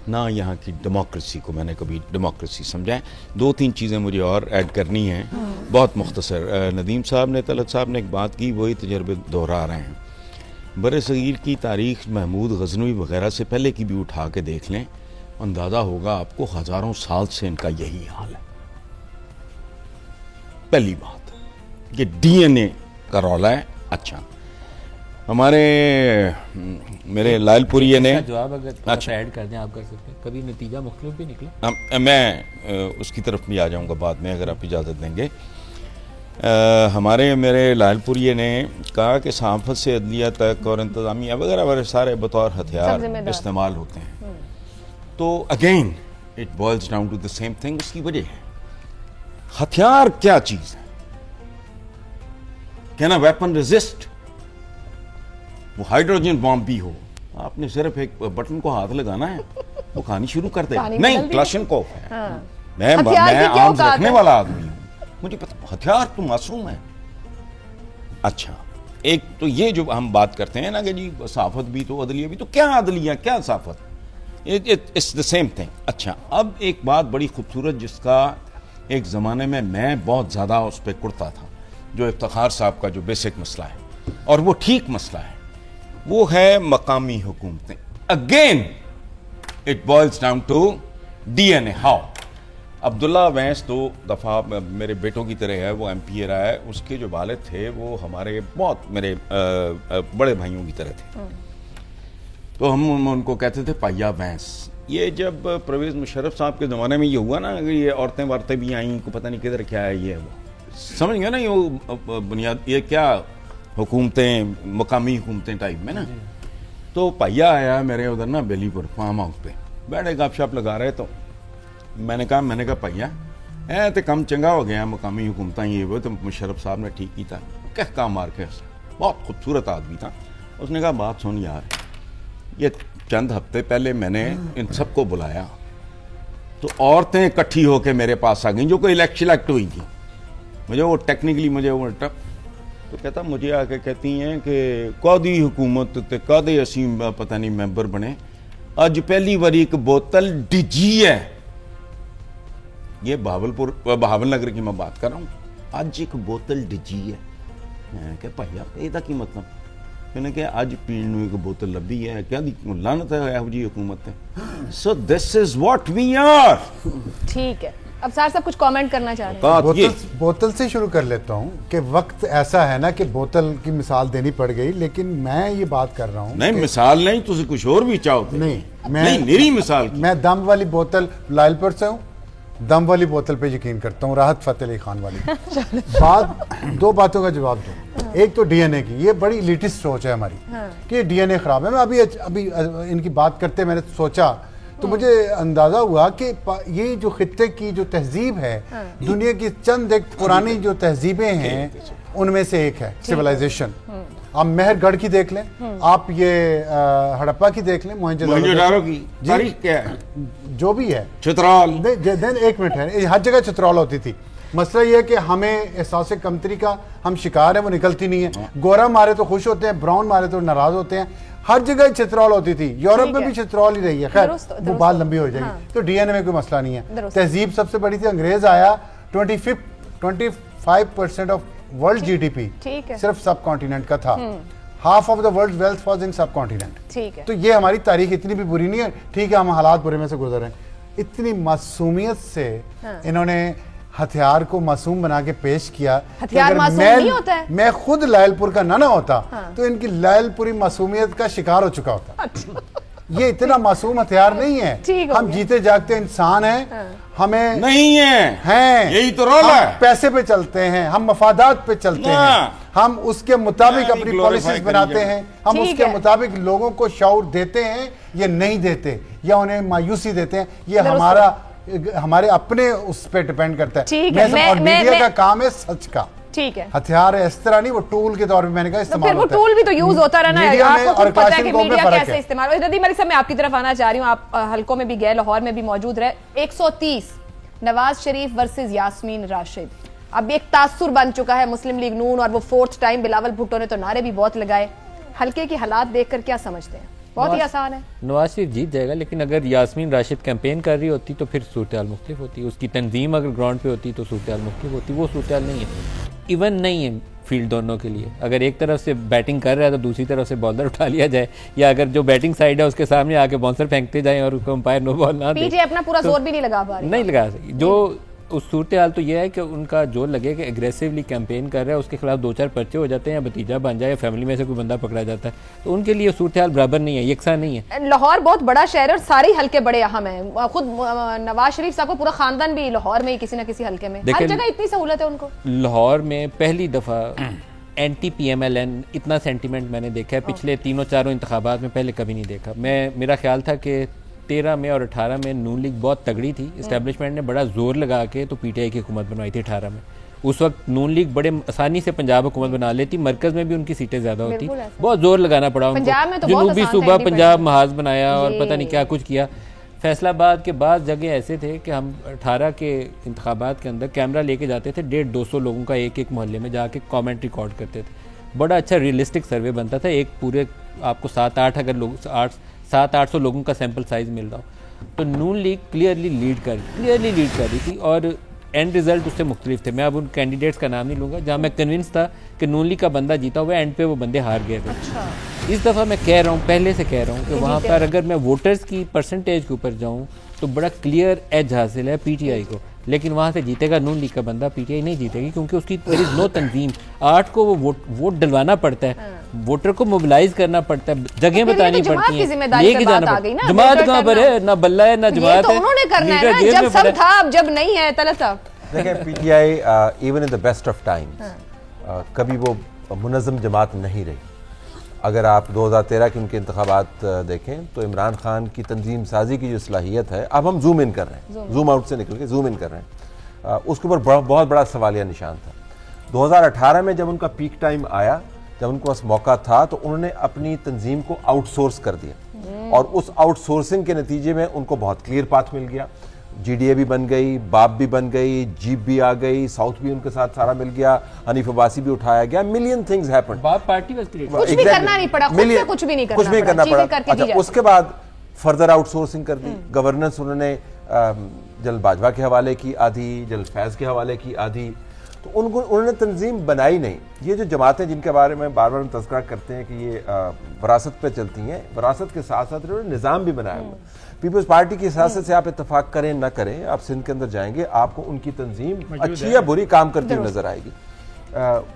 ना यहाँ की डेमोक्रेसी को मैंने कभी डेमोक्रेसी समझा है। 2-3 चीज़ें मुझे और ऐड करनी हैं, बहुत मुख्तसर। नदीम साहब ने, तलत साहब ने एक बात की, वही तजर्बे दोहरा रहे हैं। बरे सगीर की तारीख महमूद गजनवी वगैरह से पहले की भी उठा के देख लें, अंदाज़ा होगा आपको हज़ारों साल से इनका यही हाल है। पहली बात ये डीएनए का रौला है। अच्छा, हमारे मेरे लालपुरी ने जवाब अगर ऐड कर दें आप कर सकते हैं, कभी नतीजा मुख्तलिफ भी निकला। मैं उसकी तरफ भी आ जाऊंगा बाद में अगर आप इजाज़त देंगे। हमारे मेरे लालपुरी ने कहा कि सहाफ़त से अदलिया तक और इंतज़ामिया वगैरह वगैरह सारे बतौर हथियार इस्तेमाल होते हैं। तो again it boils down to the same thing. उसकी वजह है हथियार क्या चीज़ है, क्या ना वेपन रेजिस्ट, वो हाइड्रोजन बॉम्ब भी हो, आपने सिर्फ एक बटन को हाथ लगाना है वो कहानी शुरू कर दे। नहीं, क्लाशनकोफ है। हाँ। मैं आर्म्स रखने वाला आदमी हूं, मुझे पता, हथियार तो मासूम है। अच्छा, एक तो ये जो हम बात करते हैं ना कि जी साफत भी तो अदलिया भी, तो क्या अदलिया क्या साफत, इट्स द सेम थिंग। अच्छा, अब एक बात बड़ी खूबसूरत जिसका एक ज़माने में मैं बहुत ज़्यादा उस पर कुड़ता था, जो इफ्तिखार साहब का जो बेसिक मसला है और वो ठीक मसला है, वो है मकामी हुकूमतें। Again it boils down to DNA. How Abdullah Awais 2 दफ़ा मेरे बेटों की तरह है, वो एमपीए रहा है, उसके जो वालिद थे वो हमारे बहुत मेरे बड़े भाइयों की तरह थे, तो हम उनको कहते थे पाया भैंस। ये जब परवेज़ मुशर्रफ साहब के ज़माने में ये हुआ ना, ये औरतें वारतें भी आई को पता नहीं किधर क्या है, ये वो समझ गया ना, ये वो बुनियाद, ये क्या हुकूमतें, मकामी हुकूमतें टाइप में ना। तो भैया आया मेरे उधर ना बेलीपुर फार्म हाउस पे, बैठे गपशप लगा रहे, तो मैंने कहा भैया ऐ तो कम चंगा हो गया, मकामी हुकूमत ये वो, तो मुशर्रफ साहब ने ठीक किया, कह काम मार के, बहुत खूबसूरत आदमी था। उसने कहा बात सुन यार, ये चंद हफ्ते पहले मैंने इन सबको बुलाया तो औरतें इकट्ठी होकर मेरे पास आ गई जो कोई इलेक्ट हुई थी, मुझे वो टेक्निकली मुझे वो टप, तो कहता मुझे आके कहती हैं कि कौदी हुकूमत ते कदे असी पता नहीं मैंबर बने, अज पहली बारी एक बोतल डिजी है, ये बहावल नगर की मैं बात कर रहा हूँ, अज एक बोतल डिजी है। मैं क्या भैया ਇਹਦਾ ਕੀ मतलब, मैंने कहा अज पीण नूं एक बोतल लभी है, क्या दी लानत है इहो जी हुकूमत है। So this is what we are. ठीक है, अब सर सब कुछ कमेंट करना चाह रहे हैं। बोतल से शुरू कर लेता हूँ कि वक्त ऐसा है ना कि बोतल की मिसाल देनी पड़ गई, लेकिन मैं ये बात कर रहा हूँ नहीं मिसाल नहीं, तुझे कुछ और भी चाहो नहीं, मैं निरी मिसाल, मैं दम वाली बोतल लायलपुर से हूँ, दम वाली बोतल पे यकीन करता हूँ, राहत फतेह अली खान वाली बात। दो बातों का जवाब दूँ, एक तो डीएनए की, ये बड़ी लिटिस्ट सोच है हमारी कि डीएनए खराब है। मैं अभी इनकी बात करते मैंने सोचा तो मुझे अंदाजा हुआ कि ये जो खित्ते की जो तहजीब है, दुनिया की चंद एक पुरानी जो तहजीबें हैं उनमें से एक है सिविलाइजेशन। आप मेहरगढ़ की देख लें, आप ये हड़प्पा की देख लें, मोहनजोदारो की तारीख क्या है, जो भी है, चित्रौल, एक मिनट है, हर जगह चित्रौल होती थी। मसला ये है कि हमें एहसास कमतरी का हम शिकार है, वो निकलती नहीं है। गोरा मारे तो खुश होते हैं, ब्राउन मारे तो नाराज होते हैं। हर जगह चित्रौल होती थी, यूरोप में भी चित्रौल ही रही है। खैर वो बात लंबी हो जाएगी। तो डीएनए में कोई मसला नहीं है। तहजीब सबसे बड़ी थी, अंग्रेज आया, 25% ऑफ वर्ल्ड जीडीपी सिर्फ सब कॉन्टिनेंट का था। Half of the world wealth was in सब कॉन्टिनेंट। तो ये हमारी तारीख इतनी भी बुरी नहीं है। ठीक है, हम हालात बुरे में से गुजर रहे हैं। इतनी मासूमियत से इन्होंने हथियार को मासूम बना के पेश किया। हथियार मासूम नहीं होता है। मैं खुद लायलपुर का ना होता तो इनकी लायलपुरी मासूमियत का शिकार हो चुका होता। ये इतना मासूम हथियार नहीं है। हम जीते जागते इंसान हैं, हमें नहीं है, यही तो रोल है। पैसे पे चलते हैं, हम मफादात पे चलते हैं, हम उसके मुताबिक अपनी पॉलिसीज बनाते हैं, हम उसके मुताबिक लोगों को शऊर देते हैं या नहीं देते, या उन्हें मायूसी देते हैं। ये हमारे अपने उस पर डिपेंड करता है। मीडिया का काम है सच का। ठीक है, हथियार है इस तरह नहीं, वो टूल के तौर पे मैंने कहा इस्तेमाल होता है। वो टूल भी तो यूज होता रहा ना, आपको खुद पता है कि मीडिया कैसे इस्तेमाल। रदी मलिक साहब, मैं आपकी तरफ आना चाह रही हूँ। आप हलकों में भी गए, लाहौर में भी मौजूद रहे। 130 नवाज शरीफ वर्सेस यास्मीन राशिद, अब एक तासुर बन चुका है मुस्लिम लीग नून, और वो 4th टाइम। बिलावल भुट्टो ने तो नारे भी बहुत लगाए। हल्के के हालात देखकर क्या समझते हैं? बहुत ही आसान है, नवाज शरीफ जीत जाएगा। लेकिन अगर यास्मीन राशिद कैंपेन कर रही होती तो फिर सूरत-ए-हाल मुख्तलिफ होती। उसकी तंजीम अगर ग्राउंड पे होती तो सूरत-ए-हाल मुख्तलिफ होती। वो सूरत-ए-हाल नहीं है, इवन नहीं है फील्ड दोनों के लिए। अगर एक तरफ से बैटिंग कर रहा है तो दूसरी तरफ से बॉलर उठा लिया जाए, या अगर जो बैटिंग साइड है उसके सामने आके बाउंसर फेंकते जाएं और उसको अंपायर नो बॉल ना दे। पीछे अपना पूरा जोर भी नहीं लगा पा रही, नहीं लगा सकी। जो उस सूरत हाल तो यह है कि उनका जो लगे कि एग्रेसिवली कैंपेन कर रहा है, उसके खिलाफ 2-4 पर्चे हो जाते हैं, या भतीजा बन जाए, या फैमिली में से कोई बंदा पकड़ा जाता है, तो उनके लिए सूरत हाल बराबर नहीं है, यकसा नहीं है। लाहौर बहुत बड़ा शहर है और सारे हल्के बड़े अहम हैं। खुद नवाज शरीफ साहब को पूरा खानदान भी लाहौर में ही किसी न किसी हल्के में, हर जगह इतनी सहूलत है उनको। लाहौर में पहली दफा एंटी PMLN इतना सेंटीमेंट मैंने देखा है पिछले 3-4 इंतखाबात में, पहले कभी नहीं देखा। मेरा ख्याल था कि 13 में और 18 में नून लीग बहुत तगड़ी थी, इस्टेब्लिशमेंट ने बड़ा जोर लगा के तो PTI की हुकूमत बनवाई थी 18 में। उस वक्त नून लीग बड़े आसानी से पंजाब हुकूमत बना लेती, मरकज में भी उनकी सीटें ज्यादा होती, बहुत जोर लगाना पड़ा उनको। जनूबी सूबा पंजाब महाज बनाया और पता नहीं क्या कुछ किया। फैसलाबाद के बाद जगह ऐसे थे कि हम 18 के इंतखाबात के अंदर कैमरा लेके जाते थे, 150-200 लोगों का एक मोहल्ले में जाके कमेंट रिकॉर्ड करते थे। बड़ा अच्छा रियलिस्टिक सर्वे बनता था। एक पूरे आपको 700-800 लोगों का सैंपल साइज मिल रहा हो। तो नून लीग क्लियरली लीड कर रही थी, और एंड रिजल्ट उससे मुख्तलिफ थे। मैं अब उन कैंडिडेट्स का नाम नहीं लूँगा, जहाँ मैं कन्विंस था कि नून लीग का बंदा जीता हुआ, एंड पे वो बंदे हार गए थे। इस दफ़ा मैं कह रहा हूँ, पहले से कह रहा हूँ कि वहाँ पर अगर मैं वोटर्स की परसेंटेज के ऊपर जाऊँ तो बड़ा क्लियर एज हासिल है PTI को, लेकिन वहाँ से जीतेगा नून लीग का बंदा, PTI नहीं जीतेगी, क्योंकि उसकी देयर इज नो तंजीम। 8 को वो वोट डलवाना पड़ता है, वोटर को मोबिलाइज करना पड़ता है, जगह बतानी पड़ती है, लेके जाना पड़ता है। जमात कहाँ पर है? ना बल्ला है ना जमात है। उन्होंने करना है ना, जब सब था अब जब नहीं है। तलत साहब देखिए PTI even in the best of times कभी वो मुनज़्ज़म जमात नहीं रही। अगर आप 2013 के उनके इंतखाबात देखें तो इमरान खान की तंजीम साजी की जो सलाहियत है, अब हम जूम इन कर रहे हैं, जूम आउट से निकल के जूम इन कर रहे हैं, उसके ऊपर बहुत बड़ा सवालिया निशान था। 2018 में जब उनका पीक टाइम आया, जब उनके पास मौका था, तो उन्होंने अपनी तंजीम को आउटसोर्स कर दिया और उस आउटसोर्सिंग के नतीजे में उनको बहुत क्लियर पाथ मिल गया। जीडीए भी बन गई, बाप भी बन गई, जीप भी आ गई, साउथ भी उनके साथ सारा मिल गया, हनीफ अब्बासी भी उठाया गया, मिलियन थिंग्स हैपेंड। बाप पार्टी कुछ भी करना नहीं पड़ा, खुद से कुछ भी नहीं करना पड़ा। अच्छा, उसके बाद फर्दर आउटसोर्सिंग कर दी, गवर्नेंस उन्होंने जल बाजवा के हवाले की आधी, जल फैज के हवाले की आधी, तो उन्होंने तंजीम बनाई नहीं। ये जो जमातें जिनके बारे में बार बार तज़किरा करते हैं कि ये वरासत पे चलती हैं, वरासत के साथ साथ उन्होंने निज़ाम भी बनाया हुआ। पीपल्स पार्टी की सियासत से आप इत्तेफाक करें ना करें, आप सिंध के अंदर जाएंगे, आपको उनकी तंजीम अच्छी या बुरी काम करती नजर आएगी।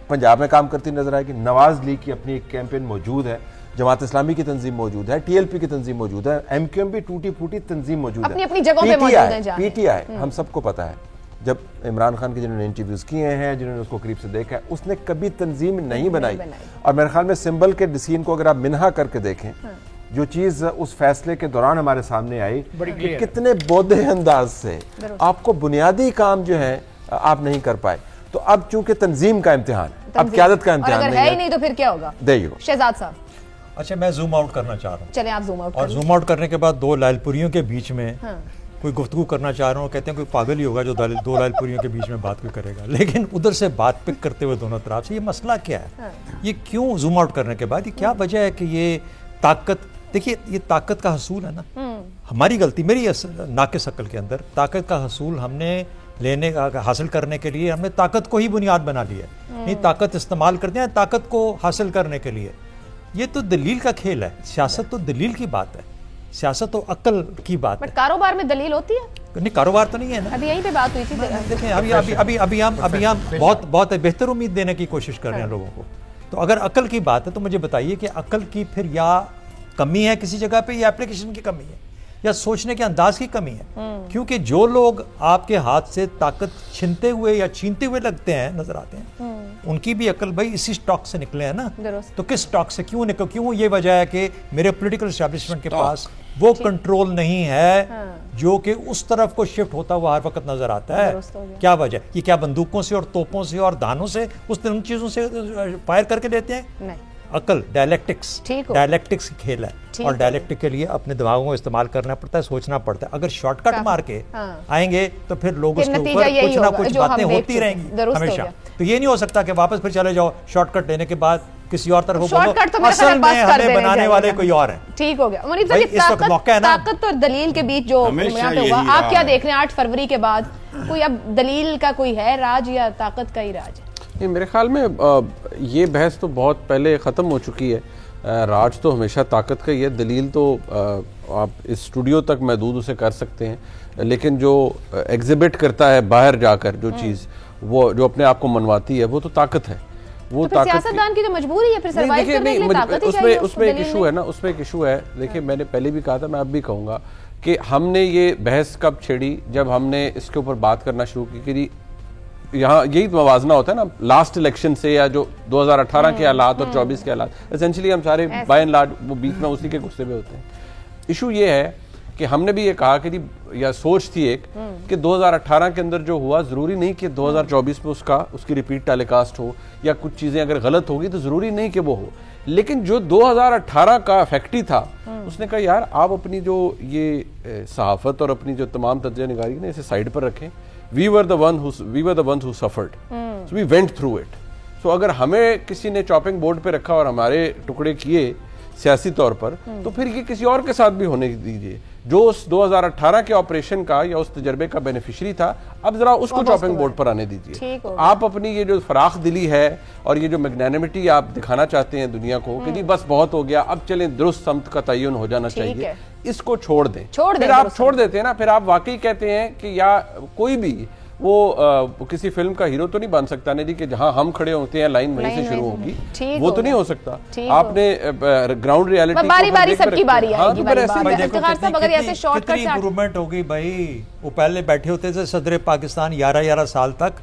पंजाब में काम करती नजर आएगी। नवाज लीग की अपनी एक कैंपेन मौजूद है, जमात इस्लामी की तंजीम मौजूद है, टीएलपी की तंजीम मौजूद है, एमक्यूएम भी टूटी फूटी तंजीम मौजूद है, अपनी जगहों पे मौजूद है। पीटीआई हम सबको पता है, जब इमरान खान के जिन्होंने इंटरव्यूज किए हैं, जिन्होंने उसको करीब से देखा है, उसने कभी तंजीम नहीं बनाई। और मेरे ख्याल में सिंबल के डिसीजन को अगर आप मिनहा करके देखें, जो चीज उस फैसले के दौरान हमारे सामने आई कि कितने बौद्धे अंदाज से आपको बुनियादी काम जो है आप नहीं कर पाए। तो अब चूंकि तंजीम का इम्तिहान है, अब क़यादत का इम्तिहान नहीं है, नहीं तो फिर क्या होगा? शहजाद साहब। अच्छा, मैं जूम आउट करना चाह रहा हूँ। चले आप जूम आउट। और जूम आउट करने के बाद दो लालपुरियों के बीच में कोई गुफ्तगू करना चाह रहा हूँ, कहते हैं कोई पागल ही होगा जो दो लालपुरियों के बीच में बात कोई करेगा, लेकिन उधर से बात पिक करते हुए दोनों तरफ से ये मसला क्या है, ये क्यों जूम आउट करने के बाद ये क्या वजह है कि ये ताकत, देखिए ये ताकत का हसूल है ना, हमारी गलती, मेरी नाकिस अक्ल के अंदर ताकत का हसूल हमने लेने का हासिल करने के लिए हमने ताकत को ही बुनियाद बना लिया, नहीं ताकत इस्तेमाल करते हैं ताकत को हासिल करने के लिए। ये तो दलील का खेल है, सियासत तो दलील की बात है, सियासत तो अक्ल की बात है। कारोबार में दलील होती है? नहीं, कारोबार तो नहीं है ना। अभी यहीं पे बात हुई थी। देखें अभी हम बहुत बेहतर उम्मीद देने की कोशिश कर रहे हैं लोगों को। तो अगर अक्ल की बात है तो मुझे बताइए कि अक्ल की फिर या कमी है किसी जगह पे, या एप्लीकेशन की कमी है, या सोचने के अंदाज की कमी है। क्योंकि जो लोग आपके हाथ से ताकत छीनते हुए या छीनते हुए लगते हैं, नजर आते हैं, उनकी भी अकल भाई इसी स्टॉक से निकले हैं ना। तो किस स्टॉक से क्यों निकल, क्यों ये वजह है कि मेरे पॉलिटिकल एस्टैब्लिशमेंट के पास वो कंट्रोल नहीं है जो कि उस तरफ को शिफ्ट होता हुआ हर वक्त नजर आता है। क्या वजह? ये क्या बंदूकों से और तोपों से और दानों से उन चीजों से फायर करके देते हैं? नहीं, अकल डायलेक्टिक्स खेल है, और डायलेक्टिक के लिए अपने दिमागों को इस्तेमाल करना पड़ता है, सोचना पड़ता है। अगर शॉर्टकट मार के आएंगे तो फिर लोग उसके ऊपर कुछ ना कुछ बातें होती रहेंगी हमेशा। तो ये नहीं हो सकता कि वापस फिर चले जाओ शॉर्टकट लेने के बाद किसी और तरफ बोलो असल में हमें बनाने वाले कोई और है। ठीक हो गया। मुनीब साहब, ताकत और दलील के बीच जो होगा, आप क्या देख रहे हैं 8 फरवरी के बाद? कोई अब दलील का कोई है राज या ताकत का ही राज है? नहीं, मेरे ख्याल में ये बहस तो बहुत पहले ख़त्म हो चुकी है। राज तो हमेशा ताकत का ही है, दलील तो आप इस स्टूडियो तक महदूद उसे कर सकते हैं, लेकिन जो एग्जिबिट करता है बाहर जाकर जो चीज़ वो जो अपने आप को मनवाती है वो तो ताकत है। वो तो सियासतदान की तो मजबूरी है फिर सर्वाइव करने के लिए ताकत ही चाहिए। उसमें एक इशू है ना, उसमें एक इशू है। देखिए, मैंने पहले भी कहा था, मैं अब भी कहूँगा कि हमने ये बहस कब छेड़ी, जब हमने इसके ऊपर बात करना शुरू की कि यहाँ यही मवाजना होता है ना लास्ट इलेक्शन से, या जो 2018 के हालात और 24 के हालात, एसेंशियली हम सारे बाय एंड लार्ज वो बीच में उसी के गुस्से में होते हैं। इशू ये है कि हमने भी ये कहा कि या सोच थी एक कि 2018 के अंदर जो हुआ जरूरी नहीं कि 2024 में उसकी रिपीट टेलीकास्ट हो, या कुछ चीजें अगर गलत होगी तो जरूरी नहीं कि वो हो। लेकिन जो 2018 का इफेक्ट ही था, उसने कहा यार आप अपनी जो ये सहाफत और अपनी जो तमाम तज्ज़िया निगारी ने इसे साइड पर रखें। We were the ones who suffered. So we went through it. So अगर हमें किसी ने चॉपिंग बोर्ड पे रखा और हमारे टुकड़े किए सियासी तौर पर, तो फिर ये किसी और के साथ भी होने दीजिए जो उस 2018 के ऑपरेशन का या उस तजर्बे का बेनिफिशियरी था। अब जरा उसको चॉपिंग बोर्ड पर आने दीजिए। आप अपनी ये जो फराख दिली है और ये जो मैग्नेनिमिटी आप दिखाना चाहते हैं दुनिया को कि जी बस बहुत हो गया, अब चलें दुरुस्त समत का तयन हो जाना चाहिए, इसको छोड़ दें। फिर आप छोड़ देते हैं ना, फिर आप वाकई कहते हैं कि या कोई भी वो किसी फिल्म का हीरो तो नहीं बन सकता नहीं जी कि जहाँ हम खड़े होते हैं लाइन वहीं से शुरू होगी, वो तो नहीं हो सकता। आपने ग्राउंड रियलिटी बारी-बारी सबकी बारी आएगी। कितनी इंप्रूवमेंट होगी भाई। वो पहले बैठे होते थे सदर पाकिस्तान 11 साल तक,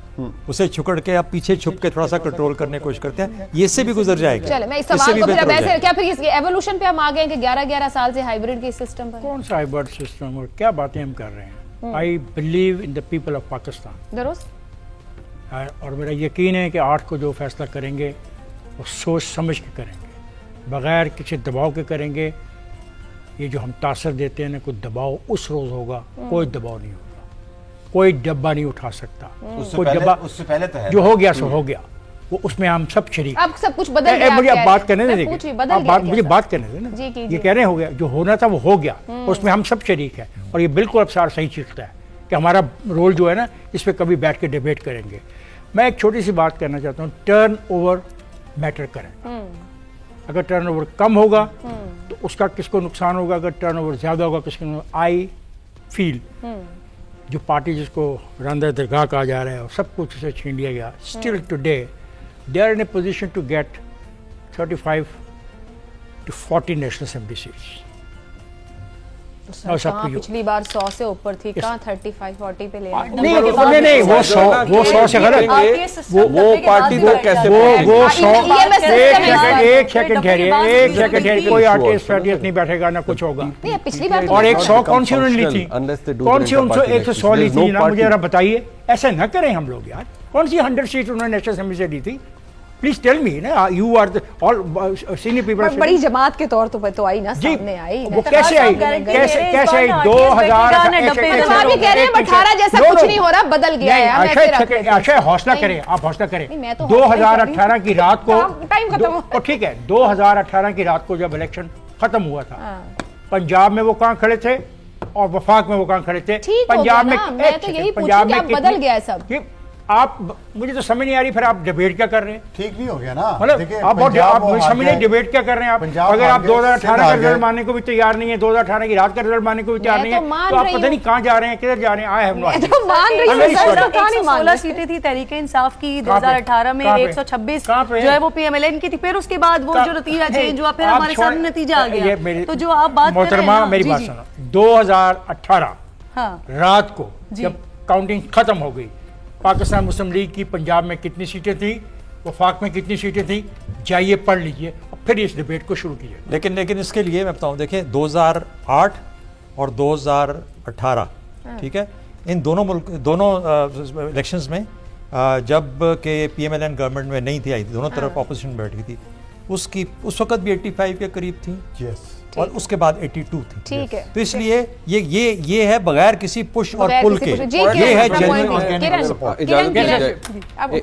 उसे छुकड़ के अब पीछे छुप के थोड़ा सा कंट्रोल करने की कोशिश करते हैं, ये से भी गुजर जाएगा। चलो मैं इस सवाल को फिर वैसे क्या फिर इसके एवोल्यूशन पे हम आ गए कि 11 साल से हाइब्रिड के सिस्टम पर। कौन सा हाइब्रिड सिस्टम और क्या बातें हम कर रहे हैं। I believe in the people of Pakistan दुरुस्त। और मेरा यकीन है कि 8 को जो फैसला करेंगे वो सोच समझ के करेंगे, बगैर किसी दबाव के करेंगे। ये जो हम तासर देते हैं ना, कोई दबाव उस रोज होगा, कोई दबाव नहीं होगा, कोई डब्बा नहीं उठा सकता। उससे पहले तो है जो हो गया सो हो गया, वो उसमें हम सब शरीक। अब सब कुछ बदल गया। मुझे अब बात करने देंगे, मुझे बात करने देना। ये कह रहे हो गया, जो होना था वो हो गया, उसमें हम सब शरीक हैं। और ये बिल्कुल अब सार सही चीखता है कि हमारा रोल जो है ना, इस पर कभी बैठ के डिबेट करेंगे। मैं एक छोटी सी बात करना चाहता हूँ, टर्न ओवर मैटर करें। अगर टर्न ओवर कम होगा तो उसका किसको नुकसान होगा, अगर टर्न ओवर ज्यादा होगा किसको। आई फील जो पार्टी जिसको रांदा दरगाह कहा जा रहा है और सब कुछ उसे छीन लिया गया, still today they are in a position to get 35 to 40 national assembly seats. पिछली बार 100 से ऊपर थी, कहाँ 35-40 पे ले नहीं, वो 100 से गलत। वो पार्टी तो कैसे वो 100 एक सेकंड ठहरिए, कोई आर्टिस्ट नहीं बैठेगा ना कुछ होगा। पिछली बार और 100 कौन सी उन्होंने ली थी, कौन सी 100 ली थी ना, मुझे जरा बताइए। ऐसा न करें हम लोग यार। कौन सी 100 सीट उन्होंने नेशनल असेंबली से ली थी? प्लीज टेल मी ना, you are all senior people. बड़ी जमात के तौर तो आई ना, सामने आई। वो कैसे आई, कैसे आई? 2000 18 जैसा कुछ नहीं हो रहा, बदल गया है। अच्छा हौसला करें, आप हौसला करें। 2018 की रात को टाइम खत्म, ठीक है, 2018 की रात को जब इलेक्शन खत्म हुआ था, पंजाब में वो कहाँ खड़े थे और वफाक में वो कहाँ खड़े थे? पंजाब में पंजाब में बदल गया है सब। आप मुझे तो समझ नहीं आ रही, फिर आप डिबेट क्या कर रहे हैं? ठीक नहीं हो गया ना, मतलब आप समझ नहीं डिबेट क्या कर रहे हैं आप? अगर आप 2018 का रिजल्ट मानने को भी तैयार नहीं है, 2018 की रात का रिजल्ट मानने को भी तैयार नहीं है, तो आप पता नहीं कहाँ जा रहे हैं, किधर जा रहे हैं। I have no idea. 16 सीटें थी तहरीक इंसाफ की 2018 में, 126 जो है वो पीएमएलएन की थी। फिर उसके बाद वो जो नतीजा चेंज हुआ, फिर हमारे सामने नतीजा आ गया। तो जो आप बात मोहतरमा मेरी बात सुनो, 2018 रात को जब काउंटिंग खत्म हो गई, पाकिस्तान मुस्लिम लीग की पंजाब में कितनी सीटें थी, वफाक में कितनी सीटें थी, जाइए पढ़ लीजिए और फिर इस डिबेट को शुरू कीजिए। लेकिन इसके लिए मैं बताऊं, देखें 2008 और 2018, ठीक है, इन दोनों इलेक्शंस में जब के पीएमएलएन गवर्नमेंट में नहीं थी आई थी, दोनों तरफ ऑपोजिशन बैठी थी, उसकी उस वक्त भी 85 के करीब थी। और उसके बाद 82 थी। ठीक है। तो इसलिए ये है बगैर किसी पुश और पुल के, ये है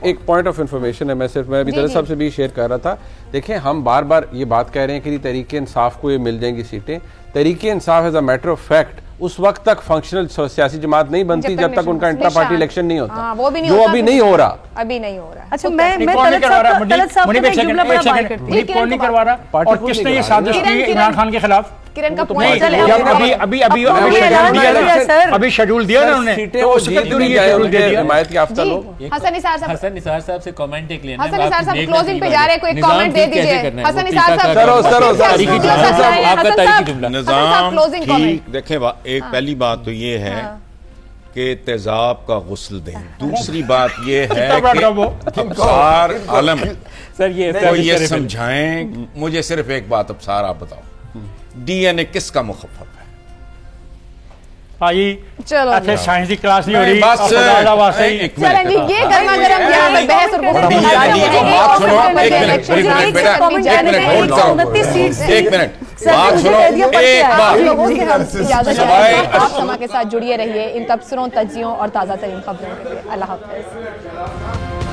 एक पॉइंट ऑफ इंफॉर्मेशन है। मैं अभी तरह साहब से भी शेयर कर रहा था। देखें, हम बार बार ये बात कह रहे हैं कि तहरीके इंसाफ को ये मिल जाएंगी सीटें। Tehreeke Insaf as a matter of fact उस वक्त तक फंक्शनल सियासी जमात नहीं बनती जब तक उनका इंट्रा पार्टी इलेक्शन नहीं होता, जो अभी नहीं हो रहा। अभी नहीं हो रहा। अच्छा, मैं तलत साहब नहीं करवा रहा। और किसने ये साजिश की इमरान खान के खिलाफ? किरण का पॉइंट अभी शेड्यूल दिया ना उन्होंने, तो हिमायत याफ्ता लोग। हसन निसार साहब से कमेंट एक लेना है। हसन निसार साहब क्लोजिंग पे जा रहे हैं, कोई कमेंट दे दीजिए। हसन निसार साहब आपका तारीखी जुमला निजाम ठीक। देखें, एक पहली बात तो ये है कि तेजाब का गुस्ल दें। दूसरी बात ये है कि अब्सार आलम को ये समझाएं। मुझे सिर्फ एक बात अब्सार आप बताओ, डीएनए किसका मुखफ़फ़ है? भाई चलो, अच्छा साइंस की क्लास नहीं हो रही, बस चलें जी, ये गरमा-गरम यहाँ पर बहस और गुफ्तगू बात सुनो। एक मिनट बात सुनो, एक बात। आप समा के साथ जुड़िए रहिए इन तबसरों, तज्जियों और ताज़ा तरीन खबरों के लिए। अल्लाह हाफ़िज़।